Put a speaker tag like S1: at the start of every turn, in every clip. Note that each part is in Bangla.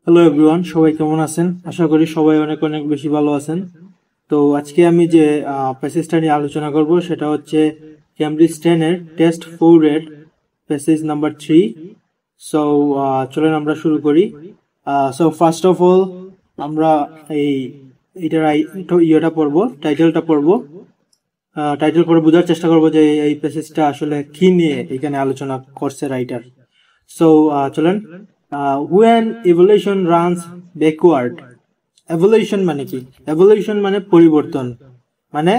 S1: হ্যালো এভরিওয়ান, সবাই কেমন আছেন? আশা করি সবাই অনেক অনেক বেশি ভালো আছেন। তো আজকে আমি যে প্যাসেজটা নিয়ে আলোচনা করব সেটা হচ্ছে ক্যামব্রিজ 10 এর টেস্ট 4 এর প্যাসেজ নাম্বার 3। সো চলেন আমরা শুরু করি। সো ফার্স্ট অফ অল আমরা এই এটার ইয়েটা পড়বো, টাইটেলটা পড়বো। টাইটেল পড়ে বোঝার চেষ্টা করবো যে এই প্যাসেজটা আসলে কি নিয়ে এখানে আলোচনা করছে রাইটার। সো চলেন। when evolution runs backward, evolution মানে কি? evolution মানে পরিবর্তন, মানে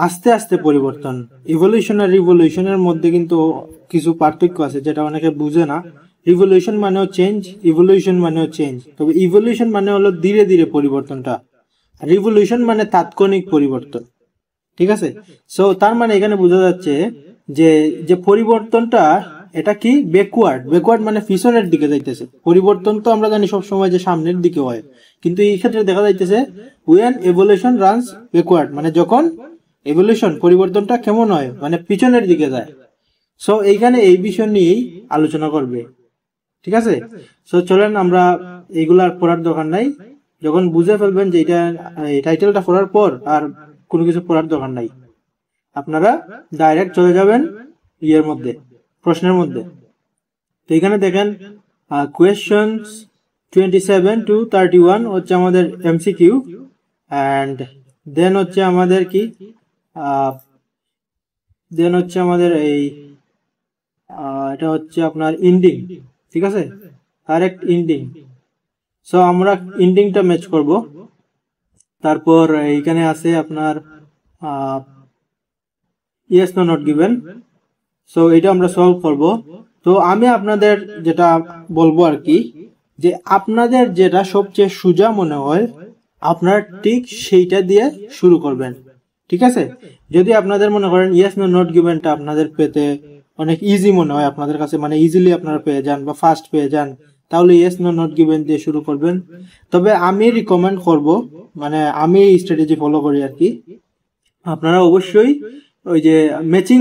S1: আস্তে আস্তে পরিবর্তন। ইভলিউশন আর রিভলিউশনের মধ্যে কিন্তু কিছু পার্থক্য আছে যেটা অনেকে বুঝে না। রিভলিউশন মানেও চেঞ্জ, ইভলিউশন মানেও চেঞ্জ, তবে ইভলিউশন মানে হলো ধীরে ধীরে পরিবর্তনটা, রিভলিউশন মানে তাৎক্ষণিক পরিবর্তন। ঠিক আছে? সো তার মানে এখানে বোঝা যাচ্ছে যে যে পরিবর্তনটা এটা কি ব্যাকওয়ার্ড। ব্যাকওয়ার্ড মানে পিছনের দিকে যাইতেছে। পরিবর্তন তো আমরা জানি সব সময় যে সামনের দিকে হয়, কিন্তু এই ক্ষেত্রে দেখা যাইতেছে when evolution runs backward, মানে যখন এভলিউশন পরিবর্তনটা কেমন হয়, মানে পিছনের দিকে যায়। সো এইখানে এই বিষয় নিয়েই আলোচনা করবে। ঠিক আছে? সো চলেন আমরা এইগুলার পড়ার দরকার নাই। যখন বুঝে ফেলবেন যে এটা টাইটেলটা পড়ার পর আর কোনো কিছু পড়ার দরকার নাই, আপনারা ডাইরেক্ট চলে যাবেন ইয়ের মধ্যে, প্রশ্নের মধ্যে। তো এখানে দেখেন কোয়েশ্চেনস 27 to 31 হচ্ছে আমাদের এমসিকিউ, অ্যান্ড দেন হচ্ছে আমাদের কি দেন হচ্ছে আমাদের এই এটা হচ্ছে আপনার ইন্ডিং। ঠিক আছে? Correct ending. সো আমরা ইন্ডিংটা ম্যাচ করব। তারপর এইখানে আছে আপনার yes no not given. So এটা আমরা সলভ করব। তো আমি আপনাদের যেটা বলবো আর কি, যে আপনাদের যেটা সবচেয়ে সোজা মনে হয় আপনারা ঠিক সেইটা দিয়ে শুরু করবেন। ঠিক আছে? যদি আপনাদের মনে করেন ইয়েস নো নট গিভেনটা আপনাদের পেতে অনেক ইজি মনে হয় আপনাদের কাছে, মানে ইজিলি আপনারা পেয়ে যান বা ফাস্ট পেয়ে যান, তাহলে ইয়েস নো নট গিভেন দিয়ে শুরু করবেন। তবে আমি রিকমেন্ড করব, মানে আমি এই স্ট্র্যাটেজি ফলো করি আর কি, আপনারা অবশ্যই ওই যে ম্যাচিং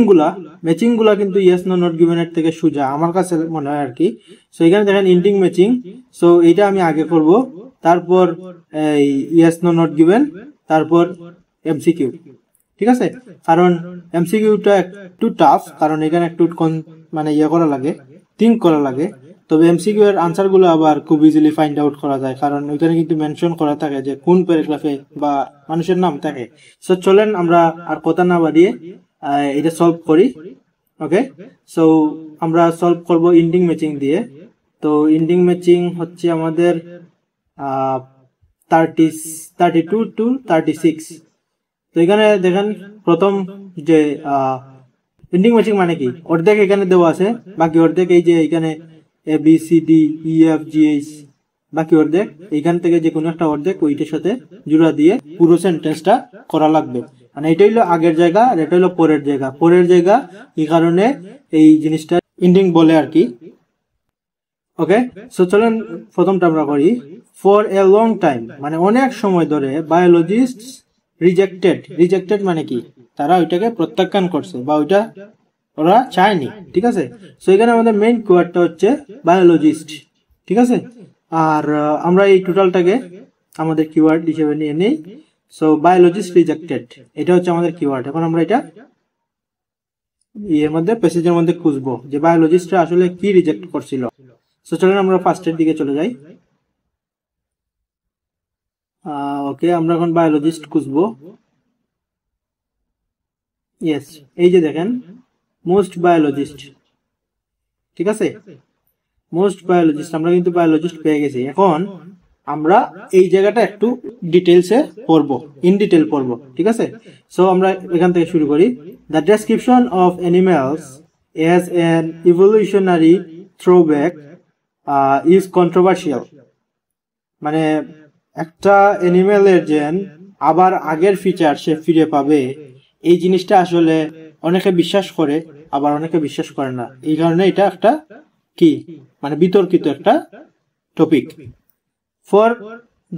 S1: গুলা কিন্তু ইয়েস নো নট গিভেন এর থেকে সোজা আমার কাছে মনে হয় আর কি। সো এখানে দেখেন ইন্ডিং ম্যাচিং। সো এটা আমি আগে করব, তারপর এই ইয়েস নো নট গিভেন, তারপর এমসিকিউ। ঠিক আছে? কারণ এমসিকিউটা একটু টাফ, কারণ এখানে একটু মানে ইয়ে করা লাগে, থিঙ্ক করা লাগে। তবে এমসিকিউ এর আনসার গুলো আবার খুব ইজিলি ফাইন্ড আউট করা যায়, কারণ ওইখানে কিন্তু মেনশন করা থাকে যে কোন প্যারাগ্রাফে বা মানুষের নাম থাকে। সো চলেন আমরা আর কথা না বাড়িয়ে এটা সলভ করি। ওকে? সো আমরা সলভ করব ইন্ডিং ম্যাচিং দিয়ে। তো ইন্ডিং ম্যাচিং হচ্ছে আমাদের 32 to 36। তো এখানে দেখেন প্রথম যে ইন্ডিং ম্যাচিং মানে কি, অর্ধেক এখানে দেওয়া আছে, বাকি অর্ধেক এই যে এখানে A B C D E F G H, বাকি অর্ধেক এইখান থেকে যে কোনো একটা অর্ধেক ওইটার সাথে জোড়া দিয়ে পুরো সেন্টেন্সটা করা লাগবে। মানে এটা হইলো আগের জায়গা আর এটা হইলো পরের জায়গা। পরের জায়গা এই কারণে এই জিনিসটা ইন্ডিং বলে আর কি। ওকে? সো চলেন প্রথমটা আমরা করি। ফর এ লং টাইম মানে অনেক সময় ধরে বায়োলজিস্ট রিজেক্টেড মানে কি, তারা ওইটাকে প্রত্যাখ্যান করছে বা ওইটা ওরা চায়নি। ঠিক আছে? সো এখানে আমাদের মেইন কিওয়ার্ডটা হচ্ছে বায়োলজিস্ট। ঠিক আছে? আর আমরা এই টোটালটাকে আমাদের কিওয়ার্ড হিসেবে নিয়ে নেই। সো বায়োলজিস্ট রিজেক্টেড, এটা হচ্ছে আমাদের কিওয়ার্ড। এখন আমরা এটা এর মধ্যে প্যাসেজের মধ্যে খুঁজবো যে বায়োলজিস্টরা আসলে কি রিজেক্ট করছিল। সো চলেন আমরা ফার্স্টের দিকে চলে যাই। ওকে, আমরা এখন বায়োলজিস্ট খুঁজবো। ইয়েস, এই যে দেখেন মোস্ট বায়োলজিস্ট। ঠিক আছে? মোস্ট বায়োলজিস্ট, আমরা কিন্তু বায়োলজিস্ট পেয়ে গেছি। এখন আমরা এই জায়গাটা একটু ডিটেলসে পড়বো, ইন ডিটেল পড়বো। ঠিক আছে? সো আমরা এখান থেকে শুরু করি। The description of animals as an evolutionary throwback is controversial. মানে একটা অ্যানিমেলের যেন আবার আগের ফিচার সে ফিরে পাবে, এই জিনিসটা আসলে অনেকে বিশ্বাস করে আবার অনেকে বিশ্বাস করে না। এই কারণে এটা একটা কি, মানে বিতর্কিত একটা topic. For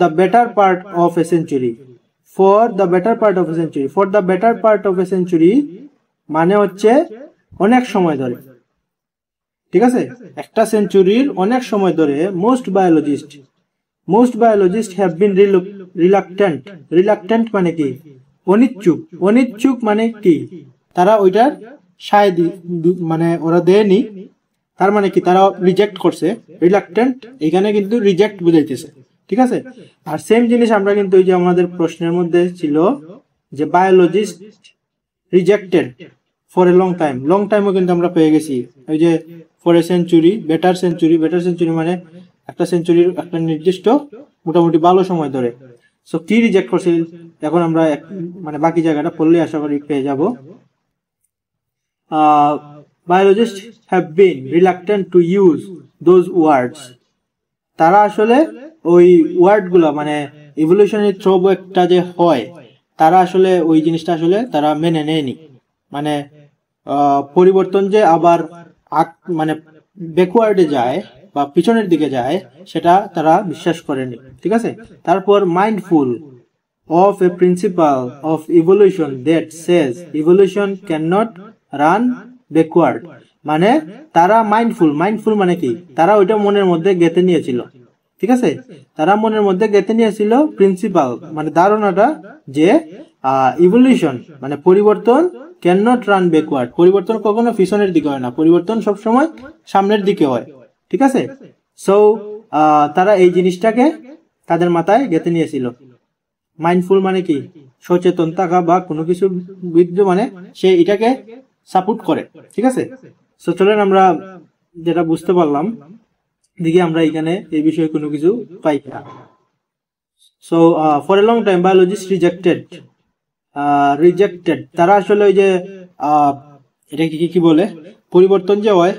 S1: the better part of a century, for the better part of a century মানে হচ্ছে অনেক সময় ধরে। ঠিক আছে, একটা সেঞ্চুরির অনেক সময় ধরে most biologist have been reluctant মানে কি, অনিচ্ছুক মানে কি, তারা ওইটার মানে ওরা দেয়নি, তার মানে কি তারা রিজেক্ট করছে। রিলাক্টেন্ট এখানে কিন্তু রিজেক্ট বুঝাইতেছে, ঠিক আছে। আর সেম জিনিস আমরা কিন্তু ওই যে আমাদের প্রশ্নের মধ্যে ছিল যে biologist rejected for a long টাইমও কিন্তু আমরা পেয়ে গেছি। ওই যে for a century, better century মানে একটা সেঞ্চুরির একটা নির্দিষ্ট মোটামুটি ভালো সময় ধরে। সো কি রিজেক্ট করছে, এখন আমরা মানে বাকি জায়গাটা পড়লে আশা করি পেয়ে যাব। Biologists have been reluctant to use those words. তারা আসলে ওই ওয়ার্ড গুলা মানে ইভলিউশনারি থ্রোব্যাকটা যে হয়, তারা আসলে ওই জিনিসটা আসলে তারা মেনে নেয়নি। মানে পরিবর্তন যে আবার মানে ব্যাকওয়ার্ডে যায় বা পিছনের দিকে যায়, সেটা তারা বিশ্বাস করেনি, ঠিক আছে। তারপর mindful of a principle of evolution that says evolution cannot run backward, মানে তারা মাইন্ডফুল মানে কি, তারা ওইটা মনের মধ্যে গেঁথে নিয়েছিল, ঠিক আছে। তারা মনের মধ্যে গেঁথে নিয়েছিল প্রিন্সিপাল মানে ধারণাটা যে ইভলিউশন মানে পরিবর্তন ক্যান নট রান ব্যাকওয়ার্ড, পরিবর্তন কখনো পিছনের দিকে হয় না, পরিবর্তন সবসময় সামনের দিকে হয়, ঠিক আছে। সো তারা এই জিনিসটাকে তাদের মাথায় গেঁথে নিয়েছিল। মাইন্ডফুল মানে কি, সচেতন থাকা বা কোনো কিছু বিরুদ্ধে মানে সে এটাকে সাপোর্ট করে, ঠিক আছে। সো চলেন আমরা যেটা বুঝতে পারলাম দেখি আমরা এখানে এই বিষয়ে কোনো কিছু পাই না। So for a long time biologist rejected, তারা আসলে ওই যে এটা কি বলে পরিবর্তন যে হয়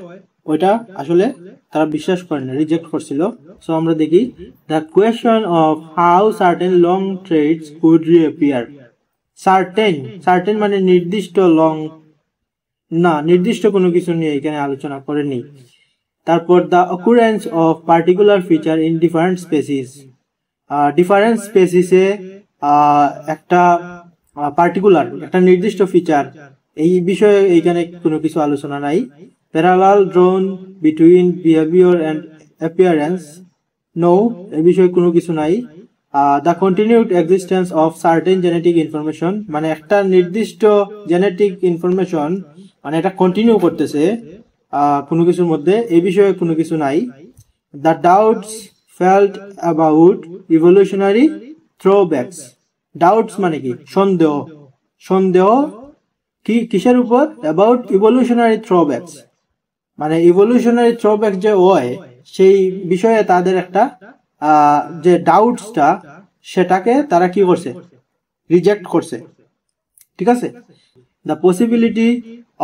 S1: ওইটা আসলে তারা বিশ্বাস করে না, রিজেক্ট করছিল। সো আমরা দেখি the question of how certain long traits could reappear. Certain মানে নির্দিষ্ট, লং না, নির্দিষ্ট কোনো কিছু নিয়ে এখানে আলোচনা করেনি। তারপর the occurrence of particular feature in different স্পেসিসে একটা পার্টিকুলার একটা নির্দিষ্ট ফিচার, এই বিষয়ে এইখানে কোনো কিছু আলোচনা নাই। Parallel drawn between behaviour and appearance, no, এই বিষয়ে কোনো কিছু নাই। The continued existence of certain genetic information, মানে একটা নির্দিষ্ট জেনেটিক ইনফরমেশন মানে এটা কন্টিনিউ করতেছে কোনো কিছুর মধ্যে, এই বিষয়ে কোনো কিছু নাই। The doubts felt about evolutionary throwbacks, doubts মানে কি, সন্দেহ কি কিসের উপর, অ্যাবাউট ইভলিউশনারি থ্রোব্যাকস, মানে ইভলিউশনারি থ্রোব্যাক যে হয় সেই বিষয়ে তাদের একটা যে ডাউটসটা সেটাকে তারা কি করছে, রিজেক্ট করছে, ঠিক আছে। The possibility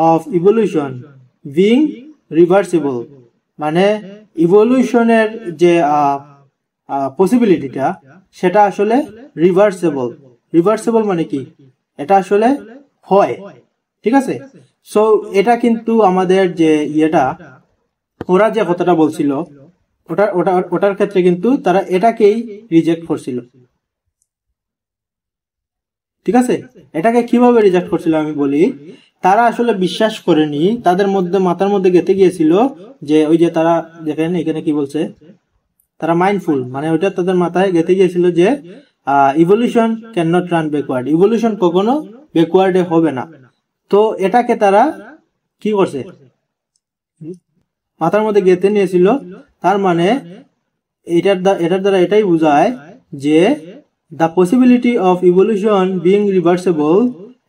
S1: of evolution being reversible, মানে ইভলিউশনের যে পসিবিলিটিটা সেটা আসলে রিভার্সেবল মানে কি, এটা আসলে হয়, ঠিক আছে। সো এটা কিন্তু আমাদের যে ইয়েটা ওরা যে কথাটা বলছিল ওটার ক্ষেত্রে কিন্তু তারা এটাকেই রিজেক্ট করছিল, ঠিক আছে। এটাকে কিভাবে রিজেক্ট করছিল আমি বলি, তারা আসলে বিশ্বাস করেনি, তাদের মধ্যে মাথার মধ্যে গেঁথে গিয়েছিল যে ওই যে তারা দেখেন এখানে কি বলছে, তারা মাইন্ডফুল মানে ওইটা তাদের মাথায় গেঁথে গিয়েছিল যে evolution can not run backward, evolution কখনো ব্যাকওয়ার্ডে হবে না। তো এটাকে তারা কি করছে, মাথার মধ্যে গেঁথে নিয়েছিল। তার মানে এটার দ্বারা এটাই বোঝায় যে the possibility of evolution being reversible,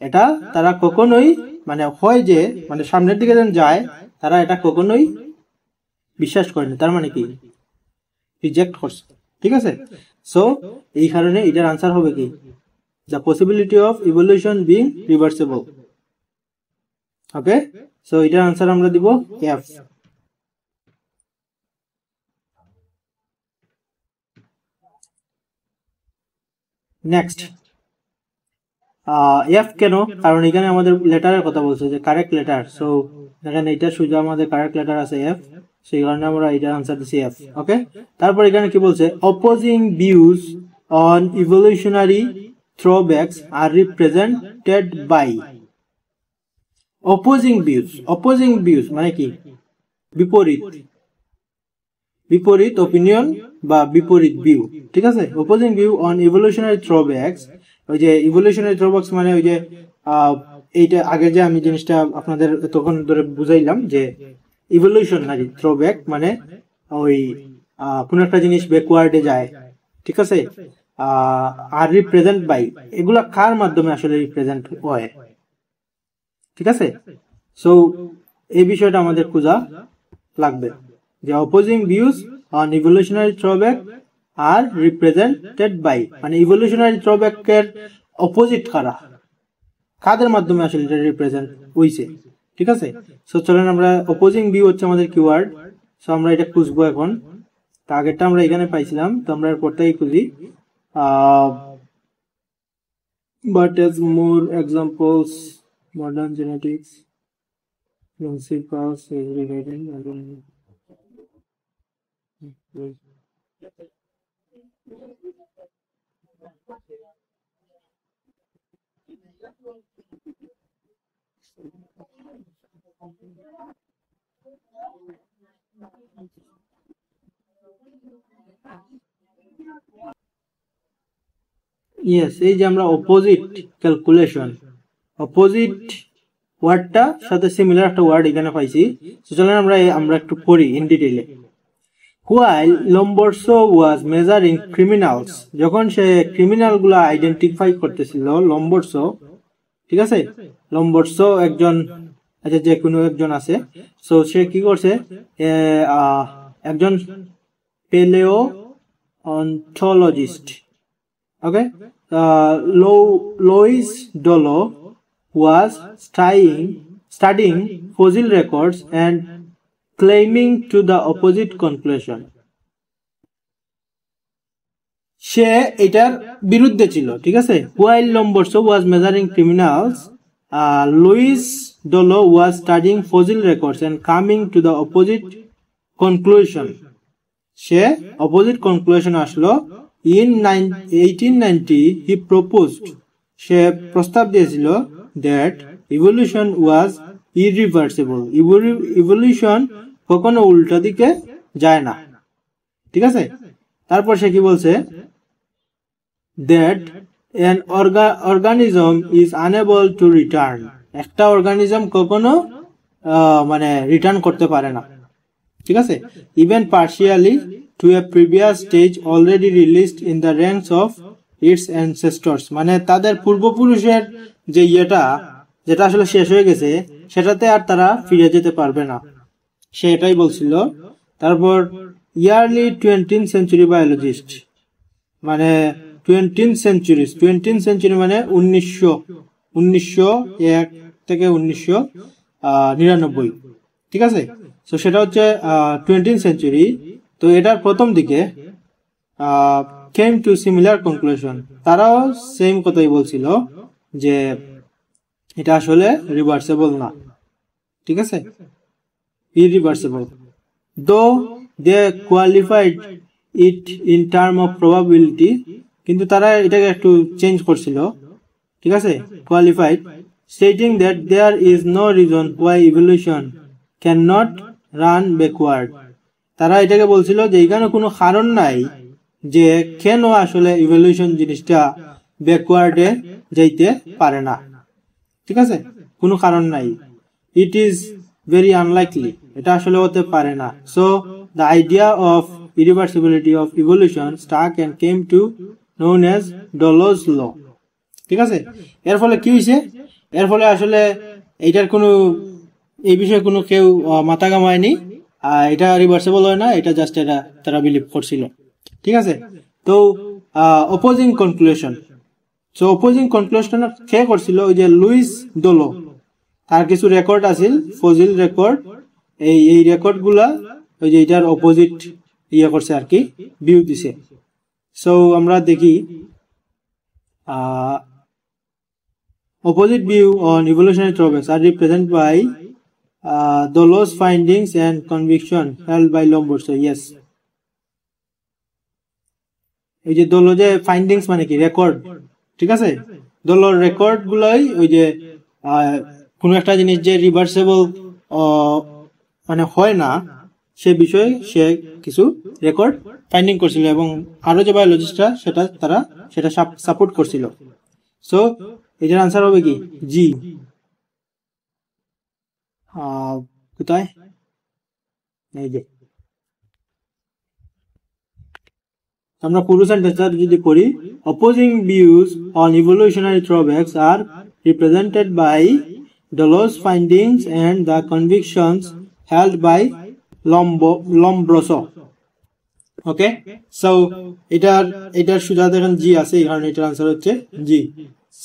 S1: এটা তারা কখনোই মানে হয় যে মানে সামনের দিকে যেন যায়, তারা এটা কখনোই বিশ্বাস করেনি, তার মানে কি রিজেক্ট করছে, ঠিক আছে। সো এই কারণে এটার আনসার হবে কি, the possibility of evolution being reversible. Okay, so এটার আনসার আমরা দিব এফ। নেক্সট এফ কেন, কারণ এখানে আমাদের লেটারের কথা বলছে যে কারেক্ট লেটার। সো এখানে এটা শুধু আমাদের কারেক্ট লেটার আছে এফ, সেই কারণে আমরা এটার আনসার দিচ্ছি এফ। ওকে, তারপর এখানে কি বলছে, opposing views on evolutionary throwbacks are represented by. Opposing views মানে কি, বিপরীত বিপরীত অপিনিয়ন বা বিপরীত ভিউ, ঠিক আছে। অপোজিং ভিউ অন ইভলিউশনারি থ্রোব্যাকস, ওই যে ইভলিউশনারি থ্রোব্যাকস মানে ওই যে এইটা আগে যে আমি জিনিসটা আপনাদের তখন ধরে বুঝাইলাম যে ইভলিউশনারি থ্রোব্যাক মানে ওই কোন একটা জিনিস ব্যাকওয়ার্ডে যায়, ঠিক আছে। আর রিপ্রেজেন্ট বাই, এগুলা কার মাধ্যমে আসলে রিপ্রেজেন্ট হয়, ঠিক আছে। সো এই বিষয়টা আমাদের খোঁজা লাগবে যে opposing views on evolutionary throwback are represented by, মানে ইভলিউশনারি থ্রোব্যাক এর অপোজিট কারা, কাদের মাধ্যমে আসলে এটা রিপ্রেজেন্ট হইছে, ঠিক আছে। সো চলেন আমরা অপোজিং ভিউ হচ্ছে আমাদের কিওয়ার্ড, সো আমরা এটা খুঁজবো এখন। তা আগেরটা আমরা এখানে পাইছিলাম, তো আমরা এরপরটাই খুঁজি। But as more examples, modern genetics principles regarding yes, এই যে আমরা অপোজিট ক্যালকুলেশন, অপোজিট ওয়ার্ডটা সাথে সিমিলার একটা ওয়ার্ড এখানে পাইছি। তো চলেন আমরা একটু পড়ি in ডিটেইলে। While Lombroso was measuring criminals, যখন সে ক্রিমিনাল গুলা আইডেন্টিফাই করতেছিল, লম্বরসো, ঠিক আছে, লম্বরসো একজন, আচ্ছা যে কোনো একজন আছে, সো সে কি করছে, একজন পেলেও অন্থোলজিস্ট, ওকে, Louis Dolo was studying fossil records and claiming to the opposite conclusion. সে এটার বিরুদ্ধে ছিল, ঠিক আছে। While Lombroso was measuring criminals, Louis Dolo was studying fossil records and coming to the opposite conclusion. Say opposite conclusion আসলো। In 1890 he proposed, সে প্রস্তাব দিয়েছিল that evolution was irreversible, evolution কখনো উল্টা দিকে যায় না, ঠিক আছে। তারপর সে কি বলছে, that an organism is unable to return, একটা অর্গানিজম কখনো মানে রিটার্ন করতে পারে না, ঠিক আছে, even partially to a previous stage already released in the ranks of its ancestors, মানে তাদের পূর্বপুরুষের যে যেটা আসলে শেষ হয়ে গেছে সেটাতে আর তারা ফিরে যেতে পারবে না, সে এটাই বলছিল। তারপর ইয়ারলি 20th century বায়োলজিস্ট, মানে 20th century মানে 1901 থেকে 1999, ঠিক আছে। তো সেটা হচ্ছে 20th century, তো এটার প্রথম দিকে came to similar conclusion, তারাও সেম কথাই বলছিল যে এটা আসলে রিভার্সেবল না, ঠিক আছে, irreversible, though they qualified it in term of probability, কিন্তু তারা এটাকে একটু চেঞ্জ করছিল, ঠিক আছে, qualified, stating that there is no reason why evolution cannot run backward, তারা এটাকে বলছিল যে এখানে কোনো কারণ নাই যে কেন আসলে ইভলিউশন জিনিসটা ব্যাকওয়ার্ডে যাইতে পারে না, ঠিক আছে, কোনো কারণ নাই, ইট ইজ ভেরি আনলাইকলি, এটা আসলে হতে পারে না। So the idea of irreversibility of evolution stuck and came to known as Dollo's law, ঠিক আছে। এর ফলে কি হয়েছে, এর ফলে আসলে এইটার কোনো এই বিষয়ে কোনো কেউ মাথা ঘামায়নি, এটা রিভার্সেবল হয় না, এটা জাস্ট এটা তারা বিলিভ করছিল, ঠিক আছে। তো opposing conclusion, so opposing conclusion কে করছিল, ওই যে লুইস দোলো, তার কিছু রেকর্ড আছিল, ফসিল রেকর্ড, এই রেকর্ড গুলা ওই যে এটার অপোজিট করছে আর কি, ভিউ দিছে। সো আমরা দেখি opposite view on evolutionary topics are represented by Dolo's findings and conviction held by Lombroso. Yes, এই যে দোলো যে ফাইন্ডিংস মানে কি রেকর্ড, ঠিক আছে, দোলোর রেকর্ড গুলাই ওই যে কোন একটা জিনিস যে রিভার্সেবল মানে হয় না সে বিষয়ে সে কিছু রেকর্ড ফাইন্ডিং করছিল এবং আরো যে বায়োলজিস্টরা তারা সেটা সাপোর্ট করছিল। সো এটার আনসার হবে কি জি। কোথায়, এই যে আমরা পুরো সেন্টেন্সটা যদি পড়ি, opposing views on evolutionary throwbacks are represented by Delos findings and the convictions held by Lombroso. Okay, so এটার সুজা দেখেন জি আছে, এই কারণে এটার আনসার হচ্ছে জি।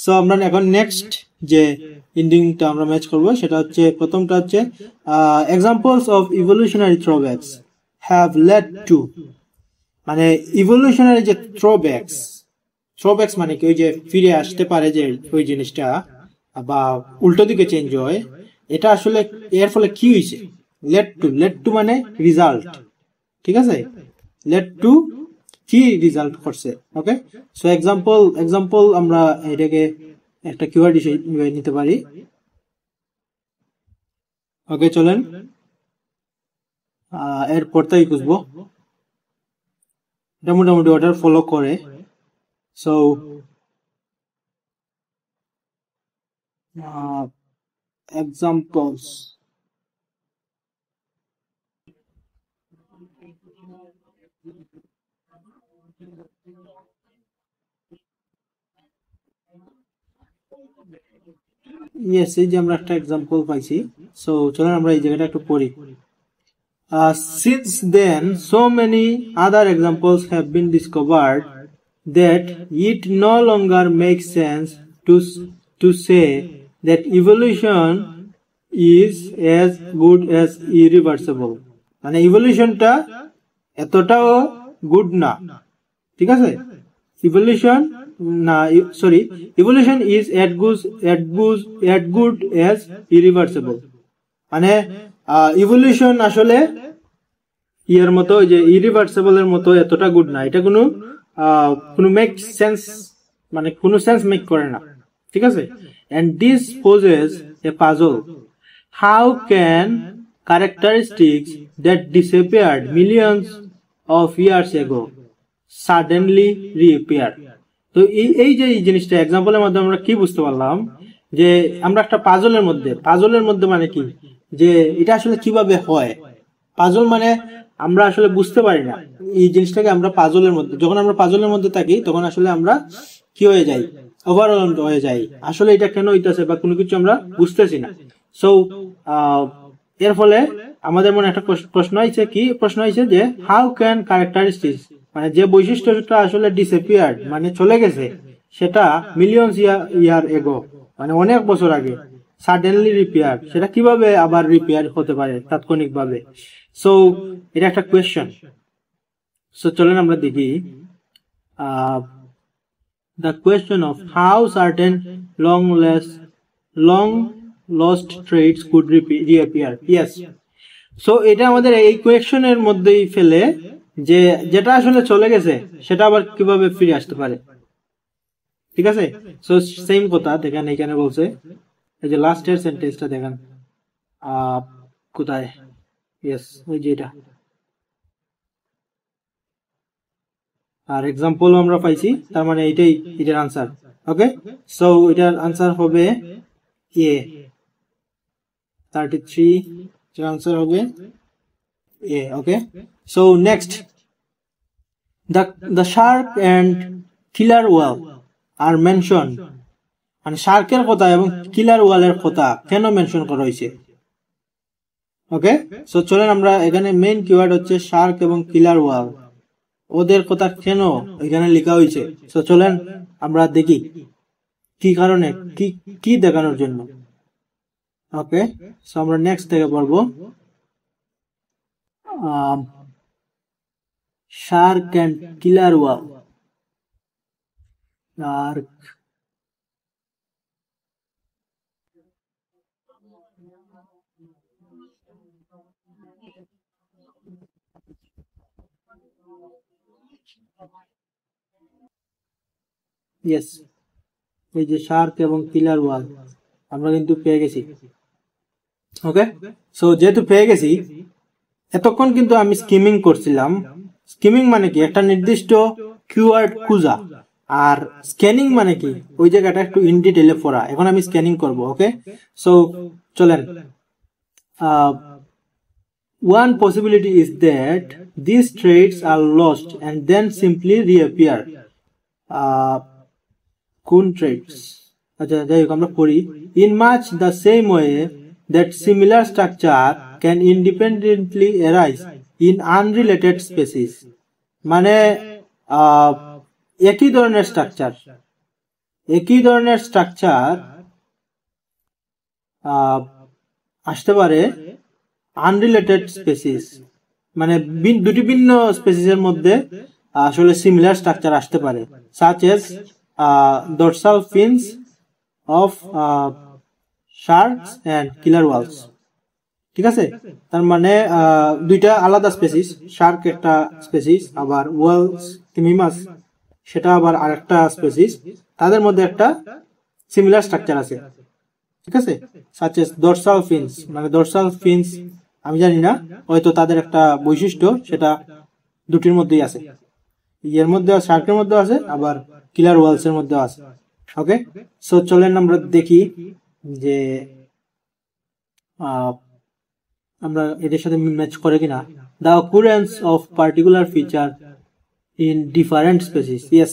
S1: সো আমরা এখন নেক্সট যে এন্ডিংটা আমরা ম্যাচ করব সেটা হচ্ছে, প্রথমটা হচ্ছে examples of evolutionary throwbacks have led to, মানে ইভলিউশনারি যে থ্রোব্যাকস মানে কি ওই যে ফিরে আসতে পারে যে ওই জিনিসটা বা উল্টো দিকে চেঞ্জ হয়, এটা আসলে এর ফলে কি হয়েছে, লেড টু মানে রেজাল্ট, ঠিক আছে, লেড টু কি রেজাল্ট করছে। ওকে, সো এক্সাম্পল আমরা এটাকে একটা কিওয়ার্ড হিসেবে নিতে পারি। ওকে, চলেন এর পরটাই খুঁজবো, এটা মোটামুটি ওটার ফলো করে। সো examples, yes, এই যে আমরা একটা এক্সাম্পল পাইছি। সো চলেন আমরা এই জায়গাটা একটু পড়ি। Since then so many other examples have been discovered that it no longer makes sense to say that evolution is as good as irreversible, মানে ইভলিউশনটা এতটাও গুড না, ঠিক আছে, evolution is at good as irreversible, মানে ইভলিউশন আসলে ইয়ের মতো, যে ইরিভার্সিবল এর মতো এতটা গুড না, এটা কোনো মেক সেন্স, মানে কোনো সেন্স মেক করে না, ঠিক আছে। And this poses a puzzle, how can characteristics that disappeared millions of years ago suddenly reappear. তো এই যে এই জিনিসটা এক্সাম্পলের মাধ্যমে আমরা কি বুঝতে পারলাম, যে আমরা একটা পাজলের মধ্যে মানে কি, যে এটা আসলে কিভাবে হয়, পাজল মানে আমরা আসলে বুঝতে পারি না এই জিনিসটাকে, আমরা পাজলের মধ্যে, যখন আমরা পাজলের মধ্যে থাকি তখন আসলে আমরা কি হয়ে যাই, ওভারওয়েলমড হয়ে যাই, আসলে এটা কেন হইতাছে বা কোনো কিছু আমরা বুঝতেছি না। সো এর ফলে আমাদের মনে একটা প্রশ্ন হয়েছে যে হাউ ক্যান ক্যারেক্টারিস্টিক্স, মানে যে বৈশিষ্ট্যটা আসলে ডিসঅ্যাপিয়ার্ড মানে চলে গেছে, সেটা মিলিয়নস ইয়ার এগো মানে অনেক বছর আগে, সাডেনলি রিপেয়ার, সেটা কিভাবে আবার রিপেয়ার হতে পারে তাৎক্ষণিকভাবে। সো এটা একটা কোয়েশ্চেন। সো চলেন আমরা দেখি, the question of how certain long lost traits could reappear. Yes, so এটা আমাদের এই কোয়েশ্চেনের মধ্যেই ফেলে, যে যেটা আসলে চলে গেছে সেটা আবার কিভাবে ফিরে আসতে পারে, ঠিক আছে। সো সেম কথা দেখেন, এখানে বলছে এই যে লাস্টের সেন্টেন্সটা দেখেন, কোথায়, ইয়েস ওই যে এটা, আর এক্সাম্পল আমরা পাইছি, তার মানে এটার আনসার। ওকে, সো এটার আনসার হবে এ 33, এটার আনসার হবে A. Okay, so next, the shark and killer whale are mentioned, মানে শার্কের কথা এবং কিলার ওয়ালের কথা কেন মেনশন করা হয়েছে। ওকে, সো চলেন আমরা, এখানে মেইন কিওয়ার্ড হচ্ছে শার্ক এবং কিলার ওয়াল, ওদের কথা কেন এখানে লেখা হয়েছে। সো চলেন আমরা দেখি কি কারণে, কি দেখানোর জন্য। ওকে, সো আমরা নেক্সট থেকে পড়বো, shark and killer whale. Shark, yes, এই যে শার্ক এবং কিলার ওয়াল আমরা কিন্তু পেয়ে গেছি। ওকে, সো যেহেতু পেয়ে গেছি, এতক্ষণ কিন্তু আমি স্কিমিং করছিলাম। স্কিমিং মানে কি, একটা নির্দিষ্ট কিওয়ার্ড খোঁজা, আর স্ক্যানিং মানে কি ওই জায়গাটা একটু ইন ডিটেইলে পড়া। এখন আমি স্ক্যানিং করব। ওকে, সো চলেন। One possibility is that these traits are lost and then simply reappear. কোন traits? আচ্ছা, যাই হোক আমরা পড়ি। In much the same way that similar structure can independently arise in unrelated species. মানে একই ধরনের স্ট্রাকচার আসতে পারে আনরিলেটেড স্পেসিস, মানে দুটি ভিন্ন স্পেসিসের মধ্যে আসলে সিমিলার স্ট্রাকচার আসতে পারে, such as dorsal fins of sharks and killer whales. ঠিক আছে, তার মানে দুইটা আলাদা স্পেসিস, শার্ক একটা স্পেসিস, আবার ওয়েলস তিমিমাস সেটা আবার আরেকটা স্পেসিস, তাদের মধ্যে একটা সিমিলার স্ট্রাকচার আছে। ঠিক আছে, such as dorsal fins, মানে dorsal fins আমি জানি না, হয়তো তাদের একটা বৈশিষ্ট্য সেটা দুটির মধ্যেই আছে, এর মধ্যে শার্কের মধ্যে আছে, আবার কিলার ওয়েলস এর মধ্যে আছে। ওকে, সো চলেন আমরা দেখি যে আমরা এদের সাথে ম্যাচ করে কিনা। The occurrence of particular feature in different species. Yes,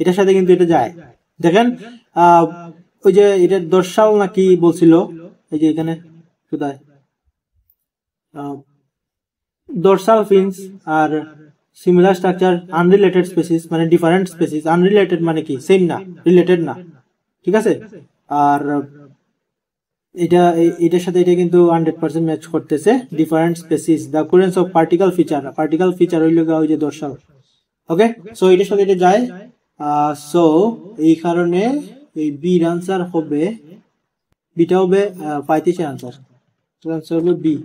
S1: এটার সাথে কিন্তু এটা যায়। দেখেন ওই যে এটা ডরসাল নাকি বলছিল, এই যে এখানে কোথায় dorsal ফিন্স are similar structure unrelated species, মানে ডিফারেন্ট স্পেসিস। আনরিলেটেড মানে কি সেম না, রিলেটেড না। ঠিক আছে, আর এটার সাথে এটা কিন্তু 100% ম্যাচ করতেছে। Different species, the occurrence of particle feature হইল ওই যে ডরসাল। ওকে, সো এটার সাথে এটা যায়। সো এই কারণে এই বির আনসার হবে, বিটা হবে 35 আনসার, আনসার হবে B.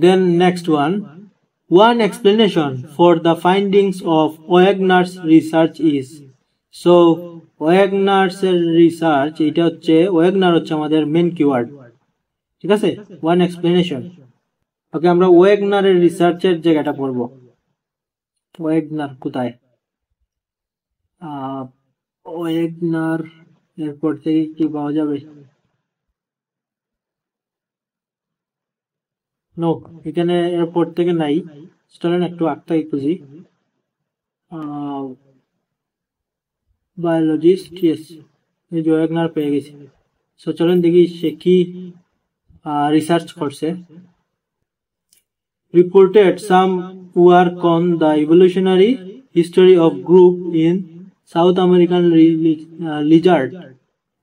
S1: Then next one explanation for the findings of Wagner's research is, so Wagner's research, এটা হচ্ছে Wagner হচ্ছে আমাদের মেন কিওয়ার্ড। ঠিক আছে, one explanation। ওকে, আমরা Wagner এর রিসার্চের জায়গাটা পড়বো। Wagner কোথায়? Wagner এরপর থেকে কি পাওয়া যাবে? নো, এখানে এরপর থেকে নাই। চলেন একটু আটটাই খুঁজি। বায়োলজিস্ট, ইয়েস, এই যে ওয়াগনার পেয়ে গেছি। সো চলেন দেখি সে কি রিসার্চ করছে। Reported some work on the evolutionary history of group in south American Lizaad,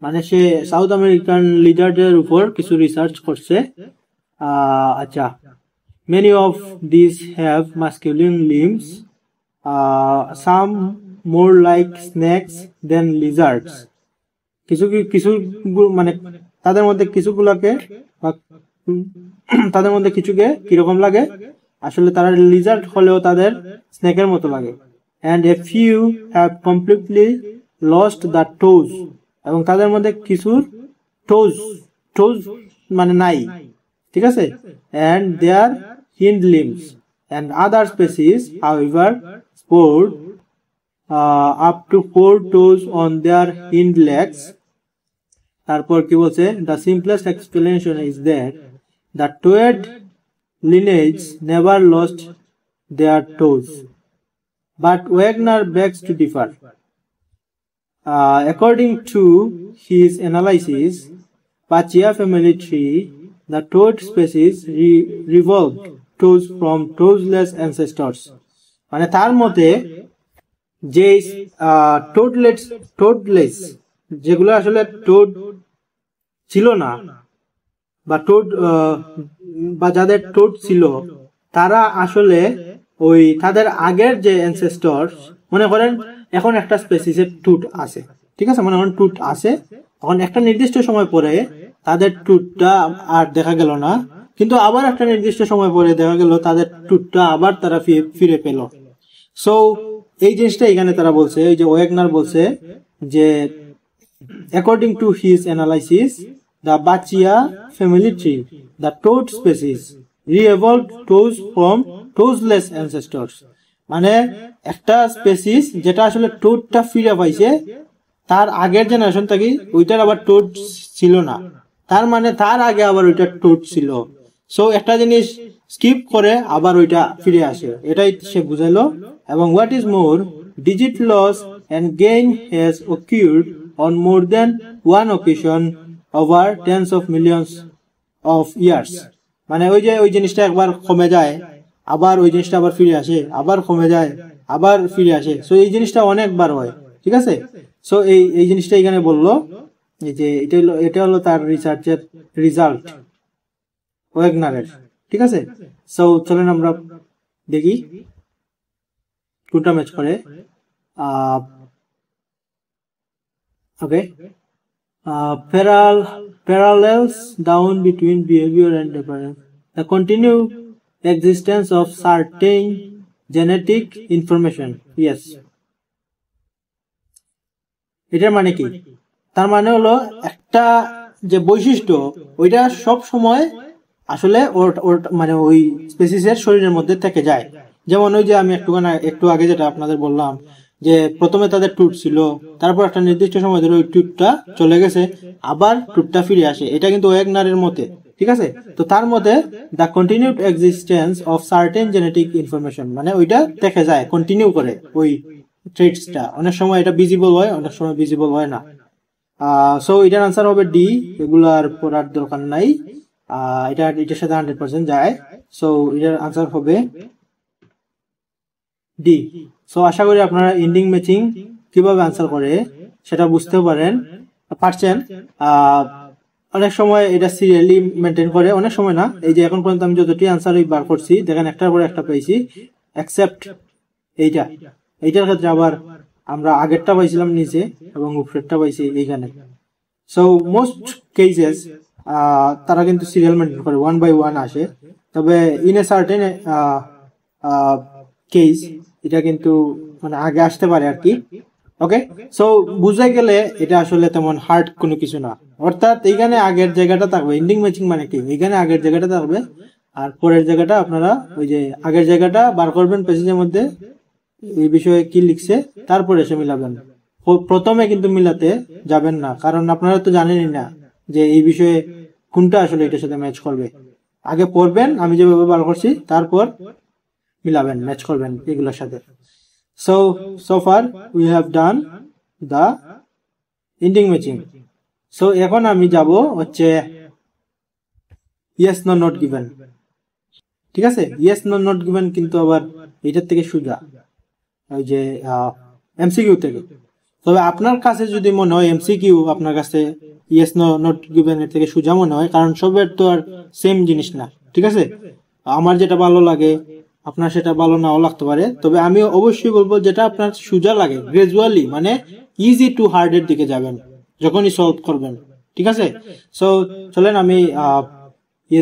S1: মানে সে সাউথ আমেরিকান লিজার্ডের উপর কিছু রিসার্চ করছে। আচ্ছা, many of these have masculine limbs, some more like snakes than lizards. কিছু মানে তাদের মধ্যে কিছুকে কিরকম লাগে, আসলে তারা লিজার্ড হলেও তাদের স্নেকের মতো লাগে। and a few have completely lost the toes, এবং তাদের মধ্যে কিছুর toes মানে নাই। ঠিক আছে, and their hind limbs, and other species however sport up to 4 toes on their hind legs. তারপর কি বলছে, the simplest explanation is that the toed lineage never lost their toes, but Wagner begs to differ. According to his analysis, Pachia family tree, the toad species revolved toes from toesless ancestors. মানে তার মতে যে toadless যেগুলো আসলে টোড ছিল না, বা টোড বা যাদের টোড ছিল, তারা আসলে ওই তাদের আগের যে অ্যানসেস্টর, মনে করেন এখন একটা স্পেসিসের টুট আছে। ঠিক আছে, মনে করেন টুট আছে, এখন একটা নির্দিষ্ট সময় পরে তাদের টুটটা আর দেখা গেল না, কিন্তু আবার একটা নির্দিষ্ট সময় পরে দেখা গেল তাদের টুটটা আবার তারা ফিরে পেল। সো এই জিনিসটা এখানে তারা বলছে, ওই যে ওয়েগনার বলছে যে according to his analysis, the Bachia family tree, the toad species re-evolved toes from toesless ancestors, মানে একটা স্পেসিস যেটা আসলে টোটটা ফিরে পাইছে তার আগের জেনারেশন থেকে ওইটার আবার টোট ছিল না, তার মানে তার আগে আবার ওইটা টোট ছিল। সো একটা জিনিস স্কিপ করে আবার ওইটা ফিরে আসে, এটাই সে বুঝাইলো। এবং what is more, digit loss and gain has occurred on more than one occasion over tens of millions of years, মানে ওই যে ওই জিনিসটা একবার কমে যায় আবার ওই জিনিসটা আবার ফিরে আসে, আবার কমে যায় আবার ফিরে আসে, সো এই জিনিসটা অনেকবার হয়, ঠিক আছে। সো এই জিনিসটা এখানে বললো এই যে এটা হলো তার রিসার্চের রেজাল্ট ওয়েগনারের, ঠিক আছে। সো চলেন আমরা দেখি কোনটা ম্যাচ করে। ওকে, parallels down between behavior and appearance, the continued existence of certain genetic information. Yes, এটার মানে কি? তার মানে হলো একটা যে বৈশিষ্ট্য ওইটা সব সময় আসলে ওর মানে ওই স্পেসিসের শরীরের মধ্যে থেকে যায়। যেমন ওই যে আমি একটু আগে যেটা আপনাদের বললাম যে প্রথমে তাদের টুট ছিল, তারপর একটা নির্দিষ্ট সময় ধরে ওই টুটটা চলে গেছে, আবার টুটটা ফিরে আসে, এটা কিন্তু ওয়েগনারের মতে, ঠিক আছে। তো তার মধ্যে the continued existence of certain genetic information, মানে ওইটা থেকে যায়, কন্টিনিউ করে ওই ট্রেটসটা, অনেক সময় এটা ভিজিবল হয়, অনেক সময় ভিজিবল হয় না। সো এটার আনসার হবে ডি, এগুলার পড়ার দরকার নাই, এটার সাথে 100% যায়। সো এটার আনসার হবে ডি। সো আশা করি আপনারা এন্ডিং ম্যাচিং কিভাবে আনসার করে সেটা বুঝতে পারছেন। অনেক সময় এটা সিরিয়ালি মেনটেন করে, অনেক সময় না। এই যে এখন পর্যন্ত আমি যতটি আনসার বার করছি দেখেন একটার পর একটা পেয়েছি, এক্সেপ্ট এইটার ক্ষেত্রে আবার আমরা আগেরটা পাইছিলাম নিচে এবং উপরেরটা পাইছি এইখানে। সো মোস্ট কেসেস তারা কিন্তু সিরিয়াল মেনটেন করে, 1 by 1 আসে, তবে ইন এ সার্টেন কেস এটা কিন্তু মানে আগে আসতে পারে আর কি। ওকে, সো বুঝে গেলে এটা আসলে তেমন হার্ড কোনো কিছু না, অর্থাৎ এইখানে আগের জায়গাটা থাকবে। এন্ডিং ম্যাচিং মানে কি, এখানে আগের জায়গাটা থাকবে আর পরের জায়গাটা আপনারা ওই যে আগের জায়গাটা বার করবেন পেজের মধ্যে এই বিষয়ে কি লিখছে, তারপরে এসে মিলাবেন। প্রথমে কিন্তু মিলাতে যাবেন না, কারণ আপনারা তো জানেনই না যে এই বিষয়ে কোনটা আসলে এটার সাথে ম্যাচ করবে। আগে পড়বেন আমি যেভাবে বার করছি, তারপর মিলাবেন, ম্যাচ করবেন এগুলোর সাথে। So far we have done the ending matching. So এখন আমি যাব হচ্ছে yes no not given, ঠিক আছে। yes no not given কিন্তু আবার এটার থেকে সোজা, ওই যে এমসিকিউ থেকে। তবে আপনার কাছে যদি মনে হয় এমসিকিউ আপনার কাছে yes no not given এর থেকে সোজা মনে হয়, কারণ সবের তো আর সেম জিনিস না, ঠিক আছে। আমার যেটা ভালো লাগে আপনার সেটা ভালো নাও লাগতে পারে, তবে আমি অবশ্যই বলবো যেটা আপনার সোজা লাগে গ্রাজুয়ালি, মানে ইজি টু হার্ড এর দিকে যাবেন যখনই সলভ করবেন, ঠিক আছে। সো চলেন আমি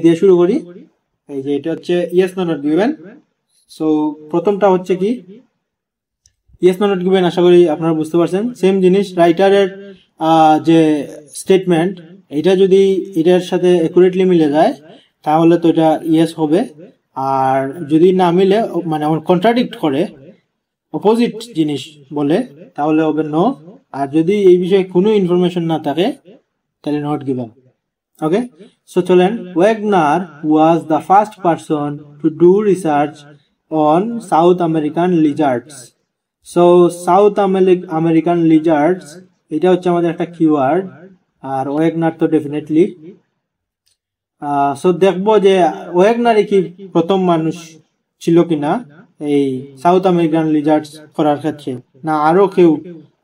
S1: দিয়ে শুরু করি। এই যে এটা হচ্ছে yes no not given. So প্রথমটা হচ্ছে কি ইয়েস নো নট গিভেন, আশা করি আপনারা বুঝতে পারছেন। সেম জিনিস, রাইটারের যে স্টেটমেন্ট এটা যদি এটার সাথে একুরেটলি মিলে যায় তাহলে তো এটা ইয়েস হবে, আর যদি না মিলে মানে কন্ট্রাডিক্ট করে অপোজিট জিনিস বলে তাহলে হবে নো, আর যদি এই বিষয়ে কোনো ইনফরমেশন না থাকে তাহলে নট গিভেন। ওকে, সো চলেন, Wagner was the first person to do research on South American lizards. So South American lizards এটা হচ্ছে আমাদের একটা কিওয়ার্ড, আর ওয়েগনার তো ডেফিনেটলি। সো দেখবো যে ওয়েগনারই কি প্রথম মানুষ ছিল কিনা এই সাউথ আমেরিকান লিজার্ডস করার ক্ষেত্রে, না আরো কেউ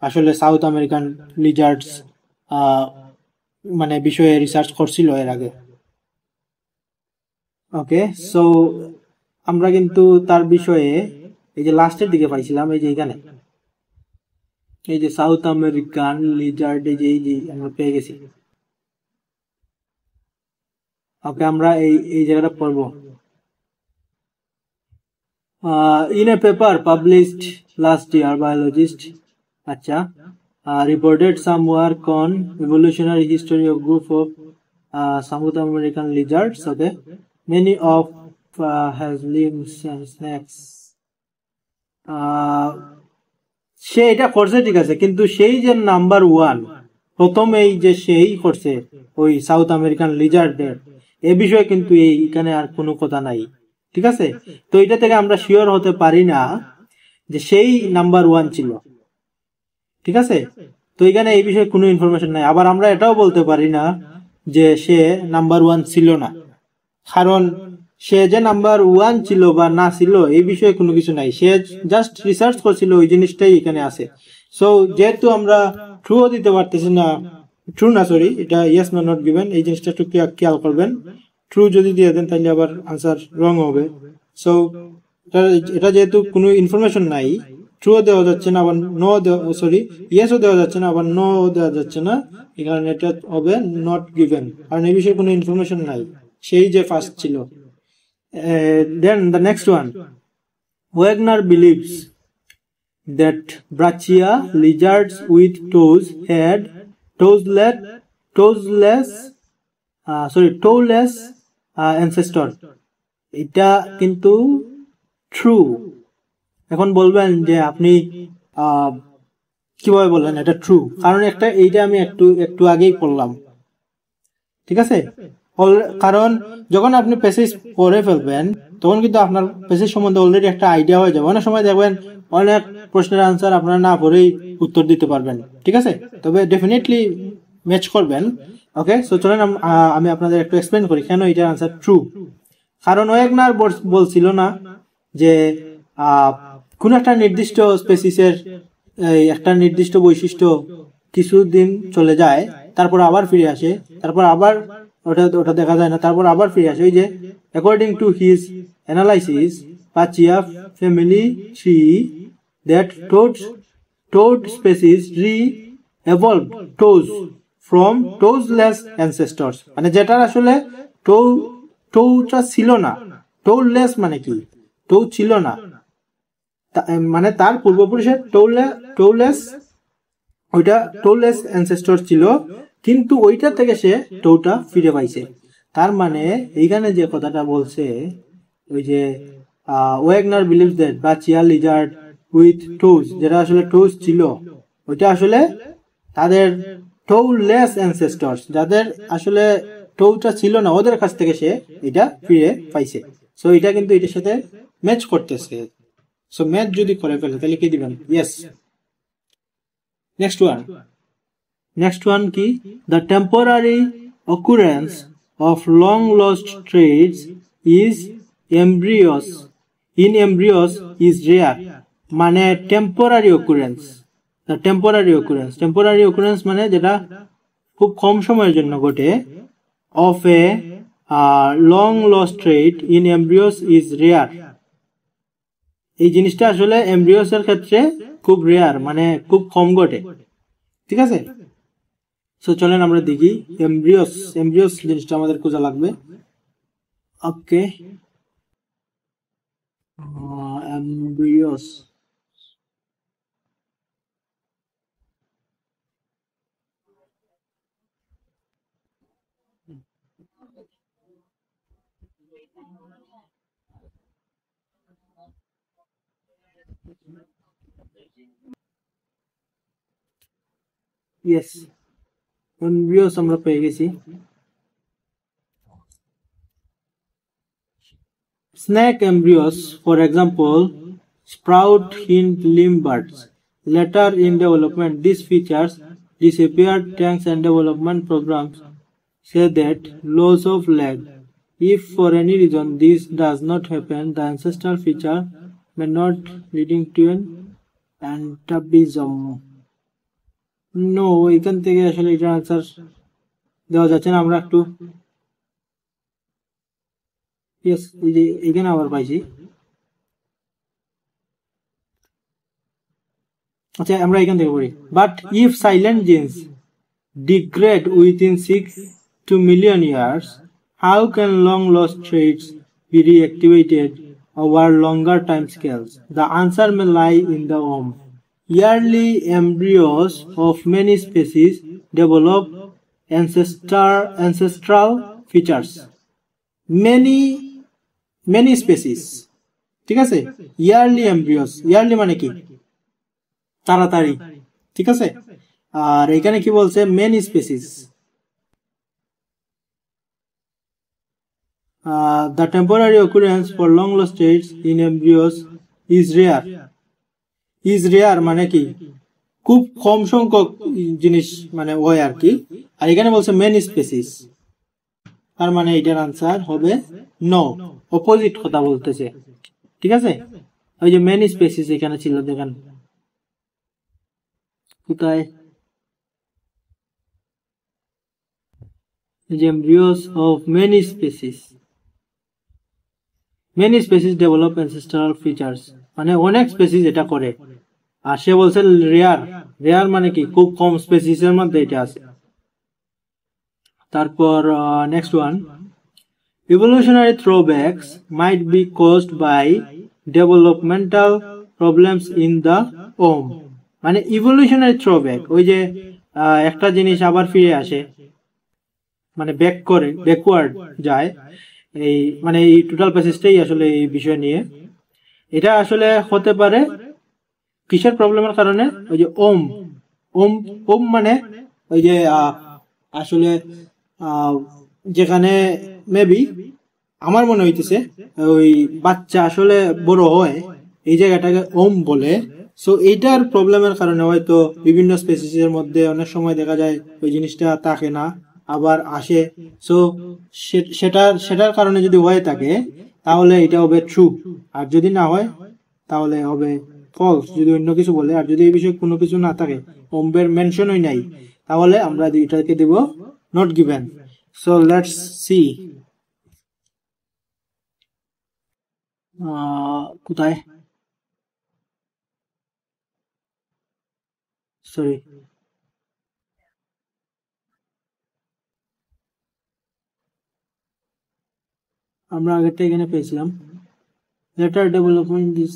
S1: আসলে সাউথ আমেরিকান লিজার্ডস মানে বিষয়ে রিসার্চ করছিল এর আগে। ওকে, সো আমরা কিন্তু তার বিষয়ে এই যে লাস্টের দিকে পাইছিলাম, এই যে এখানে এই যে সাউথ আমেরিকান লিজার্ড, এই যে আমরা পেয়ে গেছি। ওকে, আমরা এই জায়গাটা পড়বো। In a paper published last year, biologist reported some work on evolutionary history of group of South American lizards. Okay, many of has limbs and snacks. সে এটা করছে ঠিক আছে, কিন্তু সেই যে নাম্বার ওয়ান প্রথমেই যে সেই করছে ওই সাউথ আমেরিকান লিজার্ডের, এ বিষয়ে কিন্তু এইখানে আর কোনো কথা নাই, ঠিক আছে। তো এটা থেকে আমরা শিওর হতে পারি না যে সেই নাম্বার ওয়ান ছিল, ঠিক আছে। তো এখানে এই বিষয়ে কোনো ইনফরমেশন নাই। আবার আমরা এটাও বলতে পারি না যে সে নাম্বার ওয়ান ছিল না, কারণ সে যে নাম্বার ওয়ান ছিল বা না ছিল এই বিষয়ে কোনো কিছু নাই, সে জাস্ট রিসার্চ করছিল, ওই জিনিসটাই এখানে আছে। সো যেহেতু আমরা ট্রু দিতে পারতেছি না, ট্রু না সরি, এটা ইয়েস না নট গিভেন, এই জিনিসটা একটু খেয়াল করবেন। ট্রু যদি দিয়ে দেন তাহলে আবার আনসার রং হবে। সো এটা যেহেতু কোনো ইনফরমেশন নাই, ট্রু দেওয়া যাচ্ছে না, আবার নো সরি ইয়েসও দেওয়া যাচ্ছে না, আবার নো দেওয়া যাচ্ছে না, এখানে এটা হবে নট গিভেন, কারণ এই বিষয়ে কোনো ইনফরমেশন নাই, সেই যে ফার্স্ট ছিল। Then the next one, Wagner believes that brachia lizards with toes had toeless ancestor. এটা কিন্তু ট্রু। এখন বলবেন যে আপনি কিভাবে বললেন এটা ট্রু, কারণ এইটা আমি একটু আগেই পড়লাম, ঠিক আছে। কারণ যখন আপনি প্যাসেজ পড়ে ফেলবেন তখন কিন্তু আপনার প্যাসেজ সম্বন্ধে অলরেডি একটা আইডিয়া হয়ে যাবে। অনেক সময় দেখবেন অনেক প্রশ্নের আনসার আপনারা না পড়েই উত্তর দিতে পারবেন, ঠিক আছে। তবে ডেফিনেটলি ম্যাচ করবেন। ওকে, সো চলেন আমি আপনাদের একটু এক্সপ্লেন করি কেন এটার আনসার ট্রু। কারণ ওয়েগনার বলছিল না যে কোন একটা নির্দিষ্ট স্পেসিসের একটা নির্দিষ্ট বৈশিষ্ট্য কিছুদিন চলে যায়, তারপর আবার ফিরে আসে, তারপর আবার ওটা দেখা যায় না, তারপর আবার ফিরে আসে। ওই যে according to his analysis Bachia family tree that toad species re-evolved toes from toeless ancestors, মানে যেটার আসলে টোটা ছিল না। toeless মানে কি? টো ছিল না, মানে তার পূর্বপুরুষের toeless ancestor ছিল, কিন্তু ওইটা থেকে সে টোটা ফিরে পাইছে। তার মানে এইখানে যে কথাটা বলছে ওই যে Wagner believes that Bachia lizard with toes, যেটা আসলে টোজ ছিল, ওইটা আসলে তাদের toeless ancestors, যাদের আসলে টোটা ছিল না, ওদের কাছ থেকে সে এটা ফিরে পাইছে। সো এটা কিন্তু এটার সাথে ম্যাচ করতেছে। সো ম্যাচ যদি করে ফেলে তাহলে কি দিবেন? ইয়েস। নেক্সট ওয়ান কি? The temporary occurrence of long lost traits in embryos is rare, মানে টেম্পোরারি occurrence মানে যেটা খুব কম সময়ের জন্য ঘটে, of a long lost trait in embryos is rare, এই জিনিসটা আসলে এমব্রিওস এর ক্ষেত্রে খুব রেয়ার, মানে খুব কম ঘটে, ঠিক আছে। সো চলেন আমরা দেখি এমব্রিওস জিনিসটা আমাদের খোঁজা লাগবে। ওকে, এমব্রিওস ইয়েস, এমব্রিওস আমরা পেয়ে গেছি। Snake embryos, for example, sprout hind limb birds. Later in development, these features disappeared thanks and development programs say that loss of leg. If for any reason this does not happen, the ancestral feature may not leading to an atavism. No, এখান থেকে আসলে এটার আনসার দেওয়া যাচ্ছে না। আমরা একটু ইয়েস, এই যে এখানে আবার পাইছি। আচ্ছা, আমরা এখান থেকে পড়ি। But if silent genes degrade within 6 to million years, how can long lost traits be reactivated over longer time scales? The answer may lie in the womb. Early embryos of many species develop ancestral features. Many species, ঠিক আছে। ইয়ারলি এমব্রিওস, ইয়ারলি মানে কি তাড়াতাড়ি, ঠিক আছে। আর এখানে কি বলছে many species. The temporary occurrence for long lost states in embryos is rare. Is rare মানে কি খুব কম সংখ্যক জিনিস মানে হয় আর কি। আর এখানে বলছে মেনি স্পেসিস, তার মানে এটার আনসার হবে নো, অপোজিট কথা বলতেছে, ঠিক আছে। ওই যে মেনি স্পেসিস এখানে ছিল, দেখেন কোথায়, যে embryos of many species, many species develop ancestral features, মানে অনেক স্পেসিস এটা করে। আর সে বলছে রেয়ার, রেয়ার মানে কি খুব কম স্পেসিস এর মধ্যে এটা আছে। তারপর next one, evolutionary throwbacks might be caused by developmental problems in the womb, মানে evolutionary throwback ওই যে একটা জিনিস আবার ফিরে আসে, মানে ব্যাক করে, ব্যাকওয়ার্ড যায়, এই মানে এই টোটাল প্যাসেজটাই আসলে এই বিষয় নিয়ে। এটা আসলে হতে পারে কিসের প্রবলেমের কারণে, ওই যে ওম, ওম, ওম মানে ওই যে আসলে যেখানে মেবি আমার মনে হইতেছে ওই বাচ্চা আসলে বড় হয়, এই জায়গাটাকে ওম বলে। সো এইটার প্রবলেমের কারণে হয়তো বিভিন্ন স্পেসিসের মধ্যে অনেক সময় দেখা যায় ওই জিনিসটা থাকে না, আবার আসে। সো সেটার কারণে যদি হয়ে থাকে তাহলে এটা হবে ট্রু, আর যদি না হয় তাহলে হবে ফলস, যদি অন্য কিছু বলে। আর যদি এই বিষয়ে কোনো কিছু না থাকে, ওম্বের মেনশনই নাই, তাহলে আমরা এটাকে দেব not given. So let's see, কোথায়, সরি আমরা আগেরটা এখানে পেয়েছিলাম, লেটার ডেভেলপমেন্ট দিস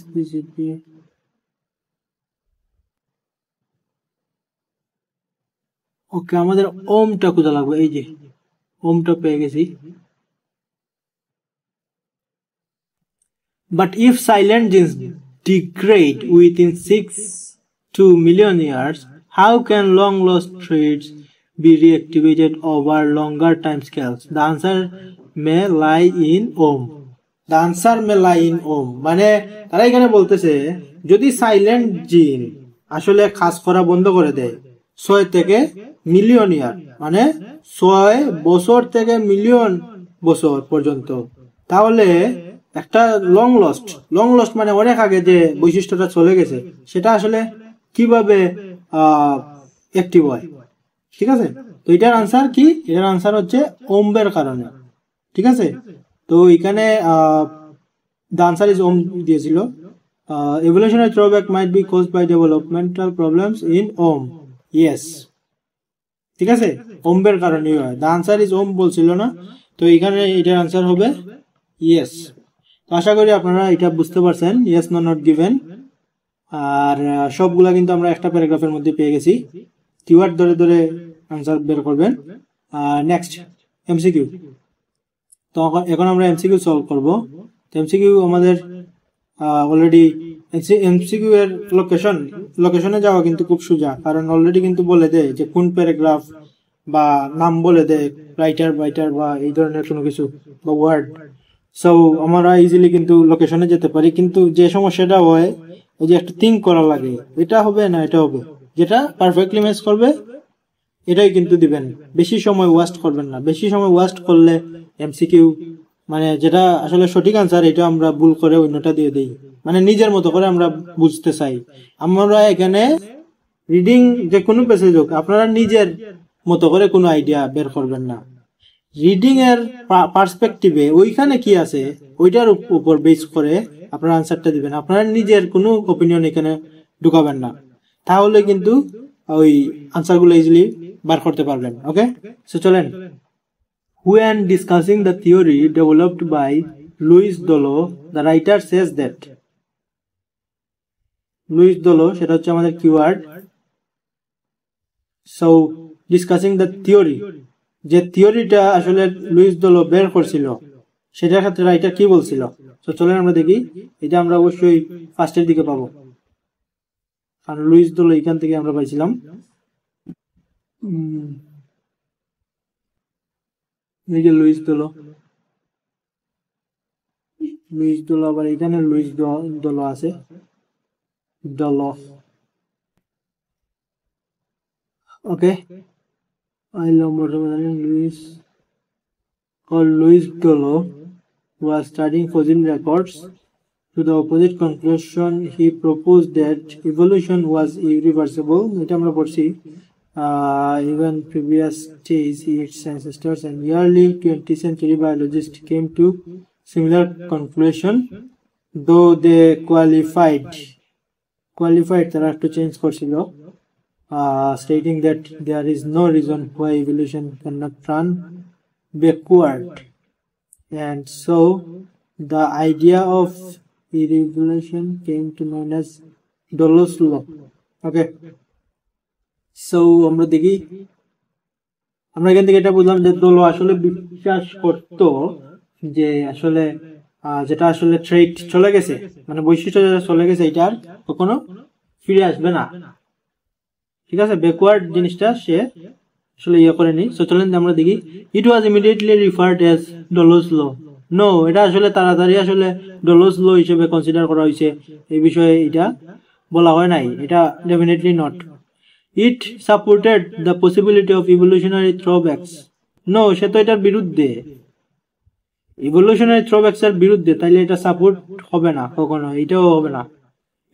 S1: ওকে। আমাদের ওমটা কোথায় লাগবে, এই যে ওমটা পেয়ে গেছি। But if silent genes degrade within 6 to million years, how can long lost traits be reactivated over longer time scales? The answer may lie in ohm. The answer may lie in ohm. মানে তারা এখানে বলতেছে যদি সাইলেন্ট জিন আসলে কাজ করা বন্ধ করে দেয় 6 থেকে মিলিয়ন ইয়ার, মানে 6 বছর থেকে মিলিয়ন বছর পর্যন্ত, তাহলে একটা লং লস্ট মানে অনেক আগে যে বৈশিষ্ট্যটা চলে গেছে সেটা আসলে কিভাবে অ্যাক্টিভ হয়, ঠিক আছে। তো এটার আনসার কি, এটার আনসার হচ্ছে ওম্বের কারণে, ঠিক আছে। তো এখানে দ্য আনসার ইজ ওম দিয়েছিল। evolutionary throwback might be caused by developmental problems in Om, yes, ঠিক আছে, ওম্বের কারণেই হয়। দ্য আনসার ইজ ওম বলছিল না, তো এখানে এটার আনসার হবে ইয়েস। তো আশা করি আপনারা এটা বুঝতে পারছেন, ইয়েস নো নট গিভেন। আর সবগুলা কিন্তু আমরা একটা প্যারাগ্রাফের মধ্যে পেয়ে গেছি, কিওয়ার্ড ধরে ধরে আনসার বের করবেন। Next MCQ. তো এখন আমরা এমসিকিউ সলভ করব। তো এমসিকিউ আমাদের অলরেডি, এমসিকিউ এর লোকেশনে যাওয়া কিন্তু খুব সোজা, কারণ অলরেডি কিন্তু বলে দেয় যে কোন প্যারাগ্রাফ, বা নাম বলে দেয় রাইটার বা এই ধরনের কোনো কিছু বা ওয়ার্ড। সো আমরা ইজিলি কিন্তু লোকেশনে যেতে পারি, কিন্তু যে সমস্যাটা হয় ওই যে একটা থিঙ্ক করা লাগে, এটা হবে না এটা হবে, যেটা পারফেক্টলি ম্যাচ করবে এটাই কিন্তু দিবেন, বেশি সময় ওয়েস্ট করবেন না। বেশি সময় ওয়েস্ট করলে এমসিকিউ মানে যেটা আসলে সঠিক আনসার এটা আমরা ভুল করে অন্যটা দিয়ে দিই, মানে নিজের মতো করে আমরা বুঝতে চাই। আমরা এখানে রিডিং যে কোনো প্যাসেজ হোক, আপনারা নিজের মতো করে কোনো আইডিয়া বের করবেন না, রিডিং এর পার্সপেক্টিভে ওইখানে কি আছে ওইটার উপর বেস করে আপনারা আনসারটা দিবেন। আপনারা নিজের কোনো ওপিনিয়ন এখানে ঢুকাবেন না, তাহলে কিন্তু ওই আনসারগুলো ইজিলি বার করতে পারবেন। ওকে, সো চলেন। When discussing the theory developed by Louis Dolo, the writer says that, Louis Dollo সেটা হচ্ছে আমাদের keyword. So discussing the theory, যে থিওরিটা আসলে লুইস দোলো বের করছিল সেটার ক্ষেত্রে রাইটার কি বলছিল। তো চলেন আমরা দেখি। এটা আমরা অবশ্যই ফার্স্টের দিকে পাবো, কারণ লুইস দোলো এখান থেকে আমরা পাইছিলাম। এই যে লুইস দোলো, আবার এখানে লুইস দোলো আছে, দোলো। ওকে, Luis Dolo was studying fossil records. To the opposite conclusion, he proposed that evolution was irreversible. এটা আমরা পড়ছি। Even previous stage, its ancestors and early 20th century biologists came to similar conclusion, though they qualified তারা একটু চেঞ্জ করছিল, stating that there is no reason why evolution cannot run backward, and so the idea of evolution came to known as Dolo's law. Okay, so আমরা দেখি, আমরা এখান থেকে এটা বুঝলাম যে দোলো আসলে বিশ্বাস করত যে আসলে যেটা আসলে ট্রেড চলে গেছে, মানে বৈশিষ্ট্য যেটা চলে গেছে এটা আর কখনো ফিরে আসবে না। ঠিক আছে, ব্যাকওয়ার্ড জিনিসটা সে আসলে ইয়ে করেনি। সো চলেন আমরা দেখি। ইট ওয়াজ ইমিডিয়েটলি রিফার্ড অ্যাজ ডলোস ল। নো, এটা আসলে তাড়াতাড়ি আসলে ডলোস ল হিসেবে কনসিডার করা হয়েছে, এই বিষয়ে এটা বলা হয় নাই। এটা definitely not. It supported the possibility of evolutionary throwbacks. No, সে তো এটার বিরুদ্ধে, ইভলিউশনারি থ্রোব্যাকস এর বিরুদ্ধে, তাইলে এটা সাপোর্ট হবে না কখনো, এটাও হবে না।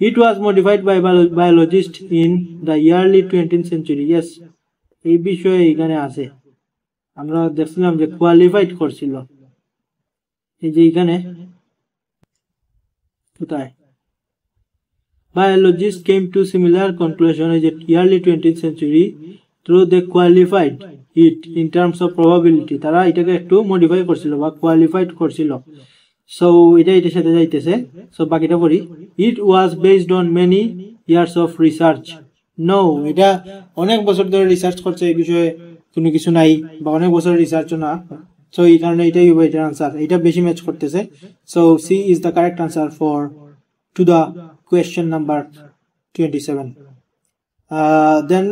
S1: It was modified by biologists in the early 20th century. Yes, এই বিষয়ে এখানে আছে, আমরা দেখছিলাম যে কোয়ালিফাইড করছিল। এই যে এখানে কোথায় biologists came to similar conclusion in the early 20th century through they qualified it in terms of probability. তারা এটাকে একটু মডিফাই করছিল বা কোয়ালিফাইড করছিল। সো এটার সাথে যাইতেছে। সো বাকিটা পড়ি। It was based on many years of research. No, এটা অনেক বছর ধরে রিসার্চ করছে, এই বিষয়ে কোনো কিছু নাই, বা অনেক বছর রিসার্চও না। সো এই কারণে এটাই হবে এটার আনসার, এটা বেশি ম্যাচ করতেছে। So C is the correct answer for to the question number 27. Then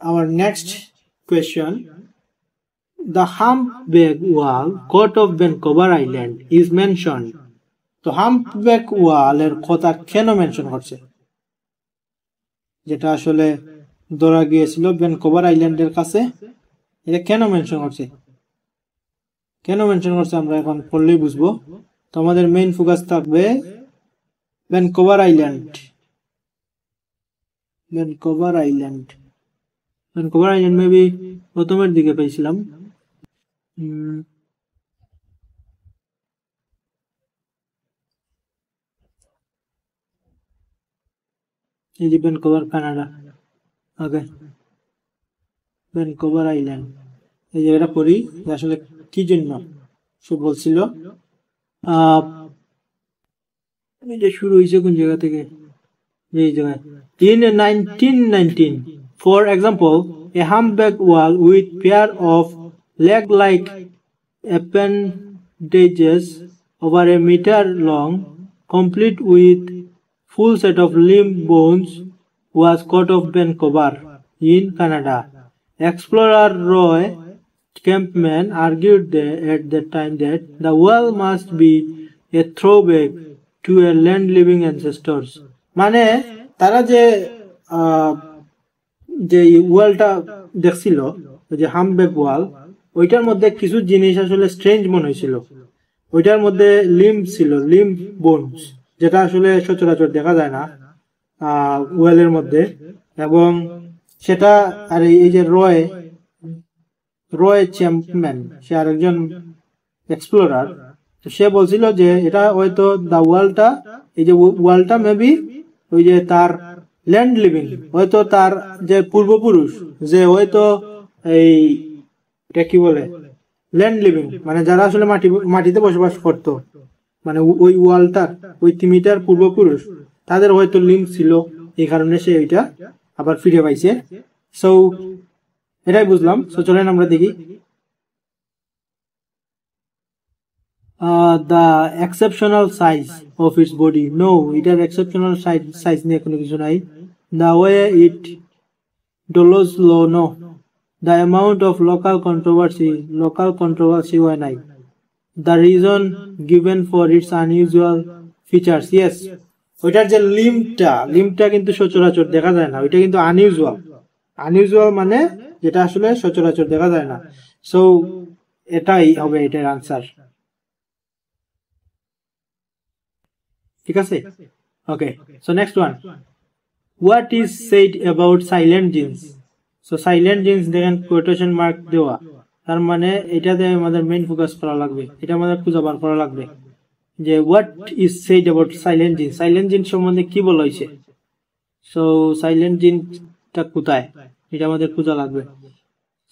S1: our next question. The humpback whale caught off Vancouver Island is mentioned. তো হাম্পব্যাক ওয়াল এর কথা কেন মেনশন করছে, যেটা আসলে ধরা গিয়েছিল ভ্যানকুভার আইল্যান্ডের কাছে, এটা কেন মেনশন করছে, আমরা এখন পড়লেই বুঝবো। তো আমাদের মেইন ফোকাস থাকবে Vancouver island. Vancouver island maybe প্রথমের দিকে পেয়েছিলাম। এই যে ভ্যানকুভার কানাডা। ওকে, ভ্যানকুভার আইল্যান্ড, এই জায়গাটা পড়ি আসলে কি জন্য সে বলছিল। এই যে শুরু হয়েছে কোন জায়গা থেকে, এই জায়গায়। In 1919, for example, a humpback whale with pair of leg-like appendages over a meter long, complete with full set of limb bones, was caught off Vancouver in Canada. Explorer Roy Campman argued at that time that the whale must be a throwback to a land-living ancestors. মানে তারা যে ওয়ালটা দেখছিল, যে হামব্যাক ওয়াল, ওইটার মধ্যে কিছু জিনিস আসলে স্ট্রেঞ্জ মনে হয়েছিল। ওইটার মধ্যে লিম্ব ছিল, লিম্ব বোনস, যেটা আসলে সচরাচর দেখা যায় না ওয়ালের মধ্যে। এবং সেটা, আর এই যে রয় চ্যাম্পম্যান, সে আরেকজন এক্সপ্লোরার, সে বলছিল যে এটা হয়তো দা ওয়ালটা, এই যে ওয়ালটা মেবি ওই যে তার ল্যান্ড লিভিং, হয়তো তার যে পূর্বপুরুষ, যে হয়তো এই এটা কি বলে ল্যান্ড লিভিং, মানে যারা আসলে মাটিতে বসবাস করত, মানে ওই ওয়ালটার ওই তিমিটার পূর্বপুরুষ, তাদের হয়তো লিঙ্ক ছিল, এই কারণে সে ওইটা আবার ফিরে পাইছে। সো এটাই বুঝলাম। সো চলেন আমরা দেখি। The exceptional size of its body. No, এটার exceptional size নিয়ে কোনো কিছু নাই. The way it dolls low. No. The amount of local controversy হয় নাই. The reason given for its unusual features. Yes. ওইটার যে লিম্বটা কিন্তু সচরাচর দেখা যায় না, ওইটা কিন্তু আনইউজুয়াল মানে যেটা আসলে সচরাচর দেখা যায় না। সো এটাই হবে এটার আনসার। ঠিক আছে, okay. So next one, what is said about silent genes? So silent genes দেখেন কোটেশন মার্ক দেওয়া, তার মানে এটাতে আমাদের মেইন ফোকাস করা লাগবে, এটা আমাদের খুঁজে বার করা লাগবে যে what is said about silent jeans, silent jeans সম্বন্ধে কি বলা হয়েছে। সো সাইলেন্ট জিন্সটা কোথায়, এটা আমাদের খোঁজা লাগবে।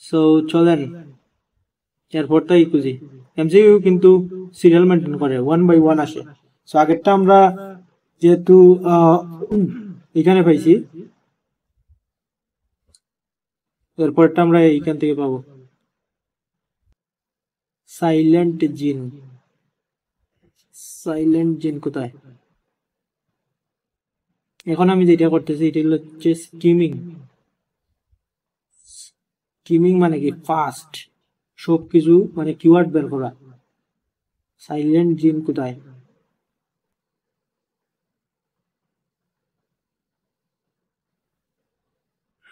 S1: সো চলেন এরপরটাই খুঁজি। এমসিকিউ কিন্তু সিরিয়াল মেনটেন করে, 1 by 1 আসে। সো আগেরটা আমরা যেহেতু এখানে পাইছি, এরপরটা আমরা এইখান থেকে পাবো। সাইলেন্ট জিন কোথায়? এখন আমি যেটা করতেছি এটা হচ্ছে স্কিমিং মানে কি ফাস্ট সবকিছু মানে কিওয়ার্ড বের করা। সাইলেন্ট জিন কোথায়?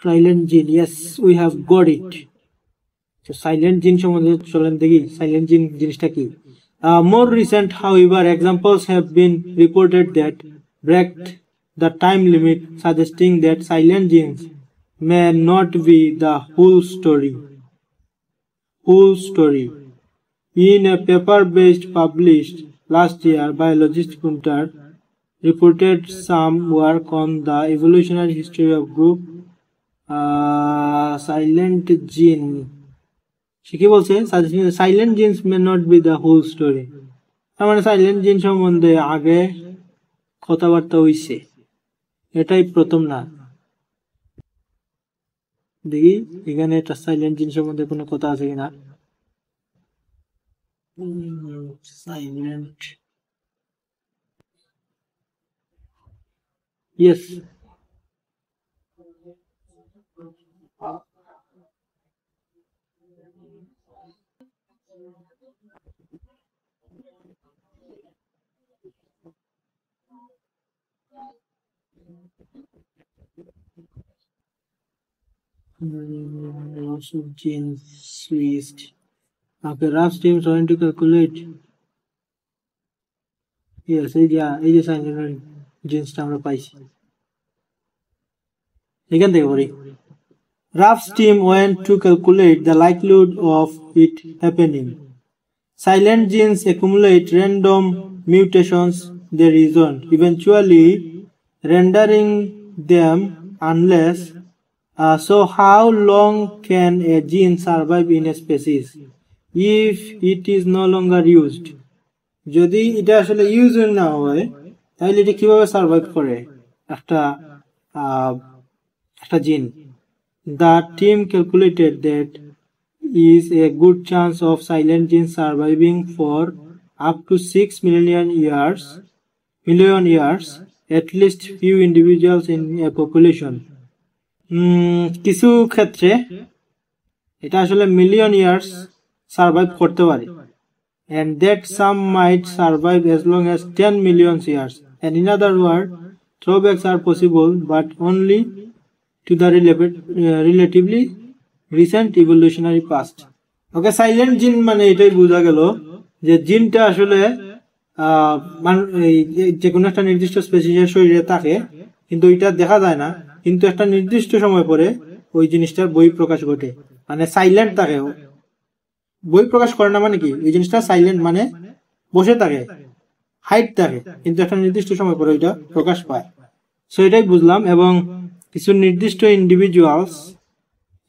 S1: সাইলেন্ট জিন, yes we have got it. Silent জিন সম্বন্ধে চলেন দেখি সাইলেন্ট জিন জিনিসটা কি। More recent, however, examples have been reported that break the time limit, suggesting that silent genes may not be the whole story. In a paper published last year, biologist Gunter reported some work on the evolutionary history of group silent gene. সে কি বলছে? Silent genes may not be the whole story, তার মানে সাইলেন্ট জিন সম্বন্ধে আগে কথাবার্তা হইছে, এটাই প্রথম না। দেখি এখানে একটা সাইলেন্ট জিন সম্বন্ধে কোনো কথা আছে কিনা। Silent, yes, genes switched. Okay, Ralph's team trying to calculate. Yes, এই যে সাইলেন্ট জিন্সটা আমরা পাইছি এখান থেকে পড়ি। Ralph's team went to calculate the likelihood of it happening. Silent genes accumulate random mutations they reason, eventually rendering them unless. So how long can a gene survive in a species if it is no longer used? যদি এটা আসলে ইউজ না হয় তাহলে এটা কিভাবে সার্ভাইভ করে একটা জিন? The team calculated that is a good chance of silent genes surviving for up to 6 million years, at least few individuals in a population. কিছু ক্ষেত্রে এটা আসলে মিলিয়ন ইয়ার্স সার্ভাইভ করতে পারে, and that some might survive as long as 10 million years, and in other words throwbacks are possible but only to the relatively recent evolutionary past. Okay, silent জিন মানে এটাই বোঝা গেল যে জিনটা আসলে যে কোনো একটা নির্দিষ্ট স্পেসিসের শরীরে থাকে কিন্তু এটা দেখা যায় না, কিন্তু একটা নির্দিষ্ট সময় পরে ওই জিনিসটার বই প্রকাশ ঘটে, মানে সাইলেন্ট থাকে, বই প্রকাশ করে না মানে কি এই জিনিসটা সাইলেন্ট মানে বসে থাকে, হাইট থাকে, কিন্তু একটা নির্দিষ্ট সময় পরে ওইটা প্রকাশ পায়। সো এটাই বুঝলাম, এবং কিছু নির্দিষ্ট ইন্ডিভিজুয়ালস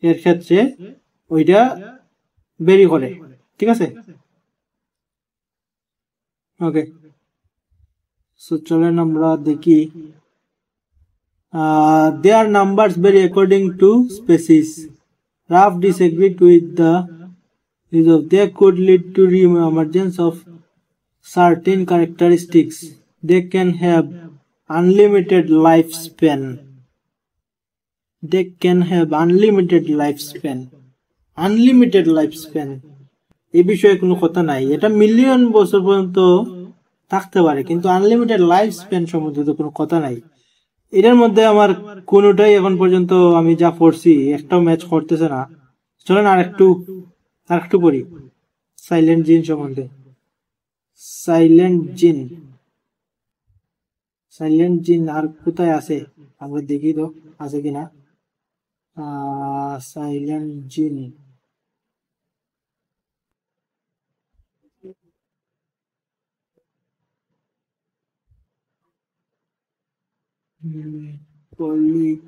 S1: এর ক্ষেত্রে ওইটা বেরি করে। ঠিক আছে, ওকে। সো চলেন আমরা দেখি। Their numbers vary according to species. Ralph disagreed with the result. They could lead to re-emergence of certain characteristics, they can have unlimited lifespan. They can have unlimited lifespan. Unlimited lifespan. এই বিষয়ে কোনো কথা নাই, এটা মিলিয়ন বছর পর্যন্ত থাকতে পারে, কিন্তু আনলিমিটেড লাইফ স্প্যান সম্বন্ধে তো কোনো কথা নাই। এটার মধ্যে আমার কোনোটাই এখন পর্যন্ত আমি যা পড়ছি একটাও ম্যাচ করতেছে না। চলেন আর একটু পড়ি সাইলেন্ট জিন সম্বন্ধে। সাইলেন্ট জিন আর কোথায় আছে আমরা দেখি তো আছে কিনা। সাইলেন্ট জিন colleague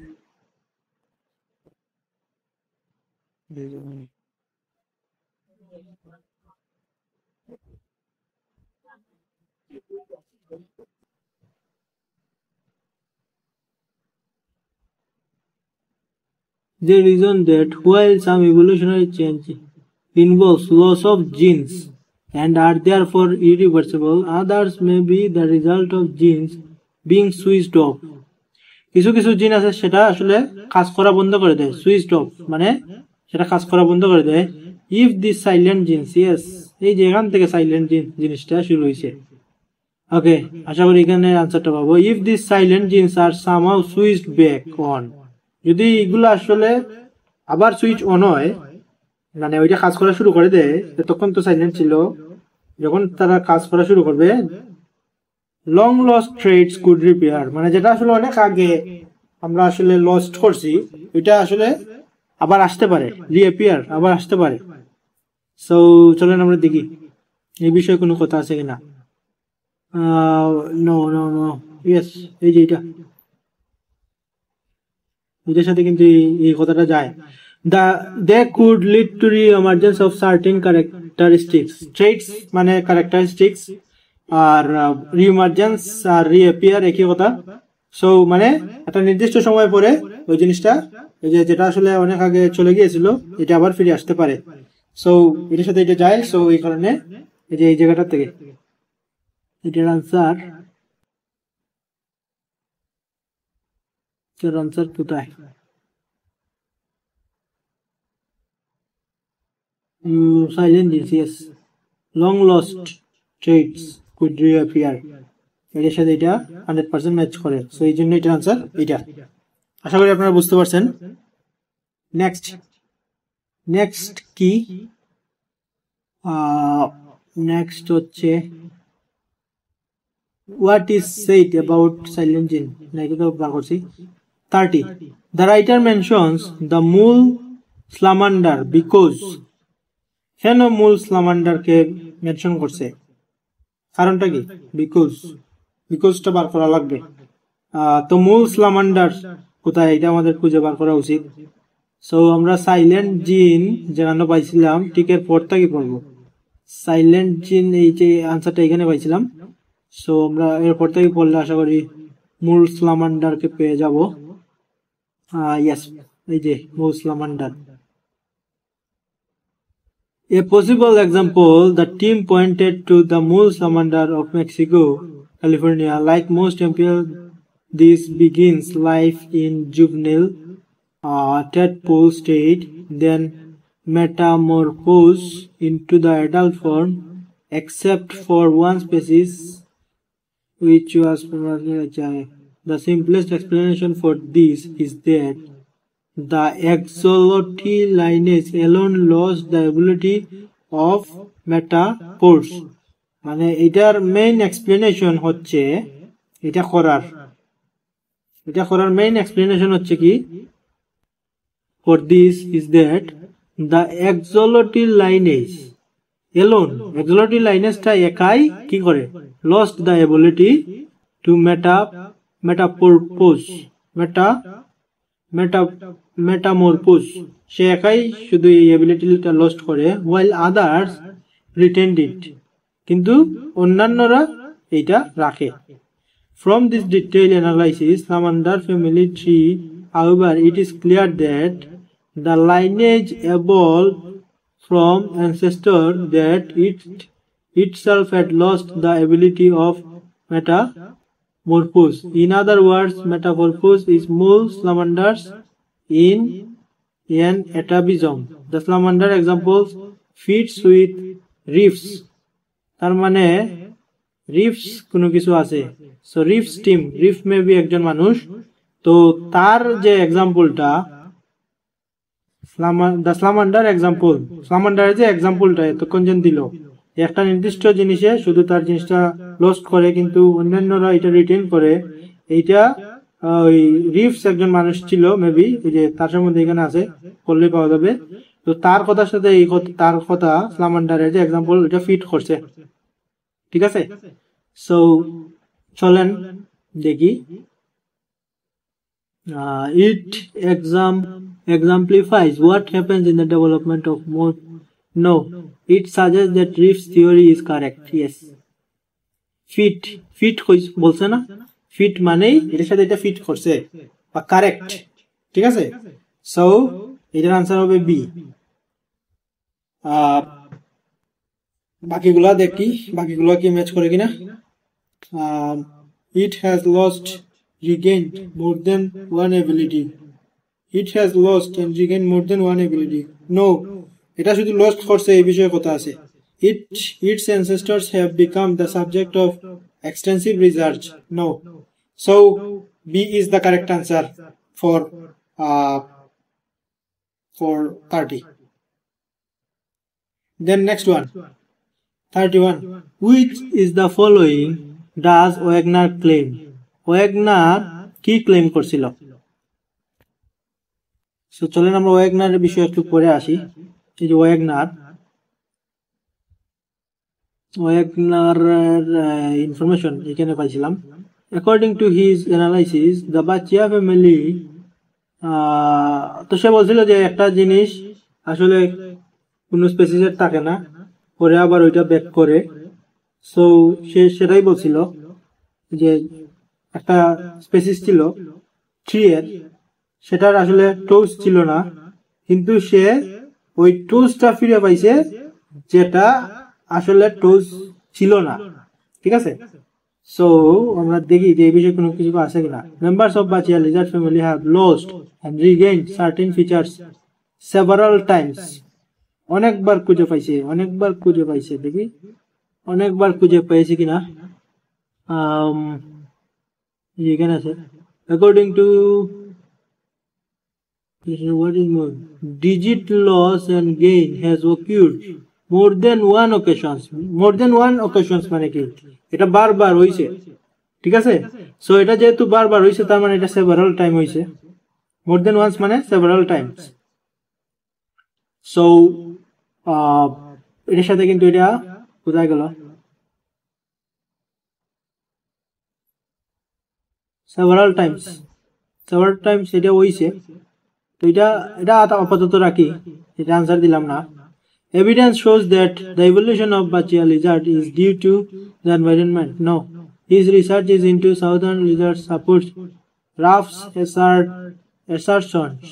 S1: the reason that while some evolutionary change involves loss of genes and are therefore irreversible, others may be the result of genes being switched off. কিছু কিছু জিন আছে সেটা আসলে কাজ করা বন্ধ করে দেয়, সুইচড অফ মানে সেটা কাজ করা বন্ধ করে দেয়। If this silent genes, yes এই যে এখান থেকে সাইলেন্ট জিনিসটা শুরু হয়েছে। ওকে, আশা করি এখানে আনসারটা পাবো। If this silent genes are somehow switched back on, যদি এগুলো আসলে আবার সুইচ অন হয়, মানে ওইটা কাজ করা শুরু করে দেয়, তখন তো সাইলেন্ট ছিল, যখন তারা কাজ করা শুরু করবে long lost traits could repair, মানে যেটা আসলে অনেক আগে আমরা আসলে লস্ট করছি ওইটা আসলে আবার আসতে পারে, রিঅ্যাপিয়ার আবার আসতে পারে। সো চলেন আমরা দেখি এই বিষয়ে কোনো কথা আছে কিনা। নো নো নো, ইয়েস এই যে এটার সাথে কিন্তু এই কথাটা যায়। They could lead to re-emergence of certain characteristics. Traits মানে characteristics আর রিএমার্জেন্স আর রিঅ্যাপিয়ার একই কথা। সো মানে একটা নির্দিষ্ট সময় পরে ওই জিনিসটা যেটা আসলে অনেক আগে চলে গিয়েছিল এটা আবার ফিরে আসতে পারে। সো এটার সাথে এটা যায়। সো এই কারণে এই যে এই জায়গাটা থেকে এটার আনসার কোথায়? Silent genes, yes. Long lost traits could reappear. এটার সাথে এটা 100% ম্যাচ করে। সো এই জন্য এটার আনসার এটা। আশা করি আপনারা বুঝতে পারছেন। নেক্সট কি? নেক্সট হচ্ছে what is said about silent gene, নাকি তো বার করছি। 30. The writer mentions the mule salamander because, কেন মূল স্লামান্ডারকে মেনশন করছে, কারণটা কি? বিকজটা বার করা লাগবে। তো মূল স্লামান্ডার কোথায় এটা আমাদের খুঁজে বার করা উচিত। সো আমরা সাইলেন্ট জিন যেখানে পাইছিলাম ঠিক এর পর থেকে পড়বো। সাইলেন্ট জিন এই যে আনসারটা এখানে পাইছিলাম। সো আমরা এরপর থেকে পড়লে আশা করি মূল স্লামান্ডারকে পেয়ে যাব। ইয়েস, এই যে মূল স্লামান্ডার। A possible example, the team pointed to the mule salamander of Mexico, California. Like most amphibia, this begins life in juvenile tadpole state, then metamorphose into the adult form, except for one species, which was the simplest explanation for this is that the axolotl lineage alone lost the ability of metapores. মানে এটার মেইন এক্সপ্লেনেশন হচ্ছে এটা করার মেইন এক্সপ্লেনেশন হচ্ছে কি, for this is that the axolotl lineage alone, axolotl lineageটা একাই কি করে, lost the ability to metamorphose, সে একাই শুধু এই এবিলিটিটা লস্ট করে, while others retained it, কিন্তু অন্যান্যরা এইটা রাখে। From this detailed analysis, salamander family tree, however, it is clear that the lineage evolved from ancestors that itself had lost the ability of metamorphose. In other words, metamorphose is mole salamanders in an atavism. The salamander examples feeds with reefs. তার মানে রিফস কোনো কিছু আছে, so Raff's team, Raff may be একজন মানুষ। তো তার যে এক্সাম্পলটা দ্য স্লামান্ডার এক্সাম্পল, স্লামান্ডারের যে এক্সাম্পলটা এতক্ষণ যেন দিল, একটা নির্দিষ্ট জিনিসে শুধু তার জিনিসটা লস্ট করে কিন্তু অন্যান্যরা এটা রিটেন করে, এইটা ওই রিফস একজন মানুষ ছিল মেবি, এই যে তার সম্বন্ধে এখানে আছে, করলে পাওয়া যাবে। তো তার কথার সাথে এই তার কথা স্লামান্ডারের যে এক্সাম্পল এটা ফিট করছে, ঠিক আছে। সো চলেন দেখি। It exemplifies what happens in the development of more. No, it suggests that Riff's theory is correct. Yes. Fit বলছে না, ফিট মানেই এটার সাথে এটা ফিট করছে বা কারেক্ট, ঠিক আছে। সো এটার আনসার হবে বি। বাকিগুলা দেখি, বাকিগুলা কি ম্যাচ করে কিনা। It has lost, regained more than one ability. It has lost and regained more than one ability. No, এটা শুধু লস্ট করছে এই বিষয়ে কথা আছে। Its ancestors have become the subject of extensive research. No. So B is the correct answer for 30. Then next one, 31. Which is the following does Wagner claim? Wagner কি ক্লেম করছিল? সো চলেন আমরা ওয়াগনারের বিষয়ে একটু পরে আসি। এই যে ওয়াগনার ইনফরমেশন এখানে পাইছিলাম। According to his analysis the Bachia family, তো সে বলছিল যে একটা জিনিস আসলে কোনো স্পেসিসের থাকে না, পরে আবার ওইটা ব্যাক করে। সো সে সেটাই বলছিল যে একটা স্পেসিস ছিল ট্রি এর, সেটার আসলে টোজ ছিল না, কিন্তু সে ওই টোজটা ফিরে পাইছে যেটা আসলে টোজ ছিল না, ঠিক আছে। সো আমরা দেখি যে এই বিষয়ে কোনো কিছু আছে কিনা। Members of Bachia lizard family have lost and regained certain features several times. অনেকবার খুঁজে পাইছে, দেখি অনেকবার খুঁজে পেয়েছে কিনা। এখানে আছে according to what is more, digit loss and gain has occurred more than one occasions মানে কি এটা বারবার হইছে, ঠিক আছে। সো এটা যেহেতু বারবার হইছে তার মানে এটা সেভারাল টাইম হইছে, মোর দেন ওয়ান্স মানে সেভারাল টাইমস। সো এটার সাথে কিন্তু এটা কোথায় গেল, সেভারাল টাইমস এটা হইছে। তো এটা আপাতত রাখি, এটা আনসার দিলাম না। Evidence shows that the evolution of Bachiya lizard is due to the environment. No, his research is into southern lizard supports Ruff's assertions.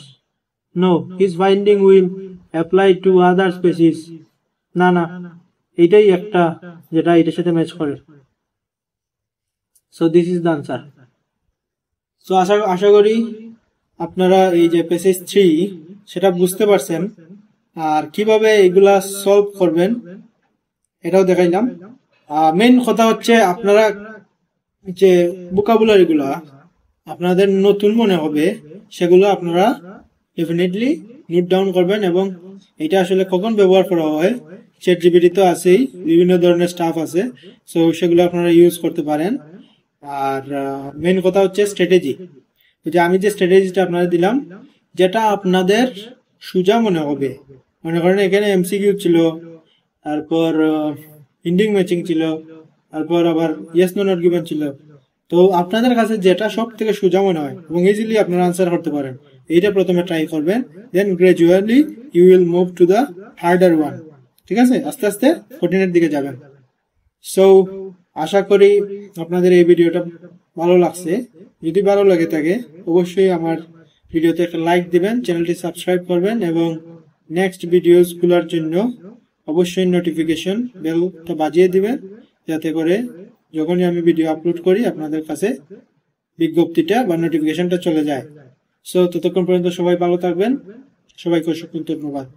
S1: No, his finding will apply to other species. না এটাই একটা যেটা এটার সাথে ম্যাচ করে। So this is the answer. So আশা করি আপনারা এই যে প্যাসেজ 3 সেটা বুঝতে পারছেন, আর কিভাবে এগুলা সলভ করবেন এটাও দেখাইলাম। মেইন কথা হচ্ছে আপনারা যে ভোকাবুলারি গুলা আপনাদের নতুন মনে হবে সেগুলো আপনারা ডেফিনেটলি নোট ডাউন করবেন, এবং এটা আসলে কখন ব্যবহার করা হয় ChatGPT তো আছেই, বিভিন্ন ধরনের স্টাফ আছে, সো সেগুলো আপনারা ইউজ করতে পারেন। আর মেইন কথা হচ্ছে স্ট্র্যাটেজি, যে আমি যে স্ট্র্যাটেজিটা আপনাদের দিলাম যেটা আপনাদের সোজা মনে হবে। মনে করেন এখানে এমসিকিউ ছিল, তারপর ইন্ডিং ম্যাচিং ছিল, তারপর আবার ইয়েস নো নট গিভেন ছিল। তো আপনাদের কাছে যেটা সব থেকে সোজা মনে হয় এবং ইজিলি আপনারা আনসার করতে পারেন, এইটা প্রথমে ট্রাই করবেন, then gradually you will move to the harder one, ঠিক আছে। আস্তে আস্তে কঠিনের দিকে যাবেন। সো আশা করি আপনাদের এই ভিডিওটা ভালো লাগছে। যদি ভালো লাগে থাকে অবশ্যই আমার ভিডিওতে একটা লাইক দিবেন, চ্যানেলটি সাবস্ক্রাইব করবেন এবং নেক্সট ভিডিওস গুলোর জন্য অবশ্যই নোটিফিকেশন বেলটা বাজিয়ে দিবেন, যাতে করে যখনই আমি ভিডিও আপলোড করি আপনাদের কাছে বিজ্ঞপ্তিটা বা নোটিফিকেশনটা চলে যায়। সো ততক্ষণ পর্যন্ত সবাই ভালো থাকবেন, সবাইকে অসংখ্য ধন্যবাদ।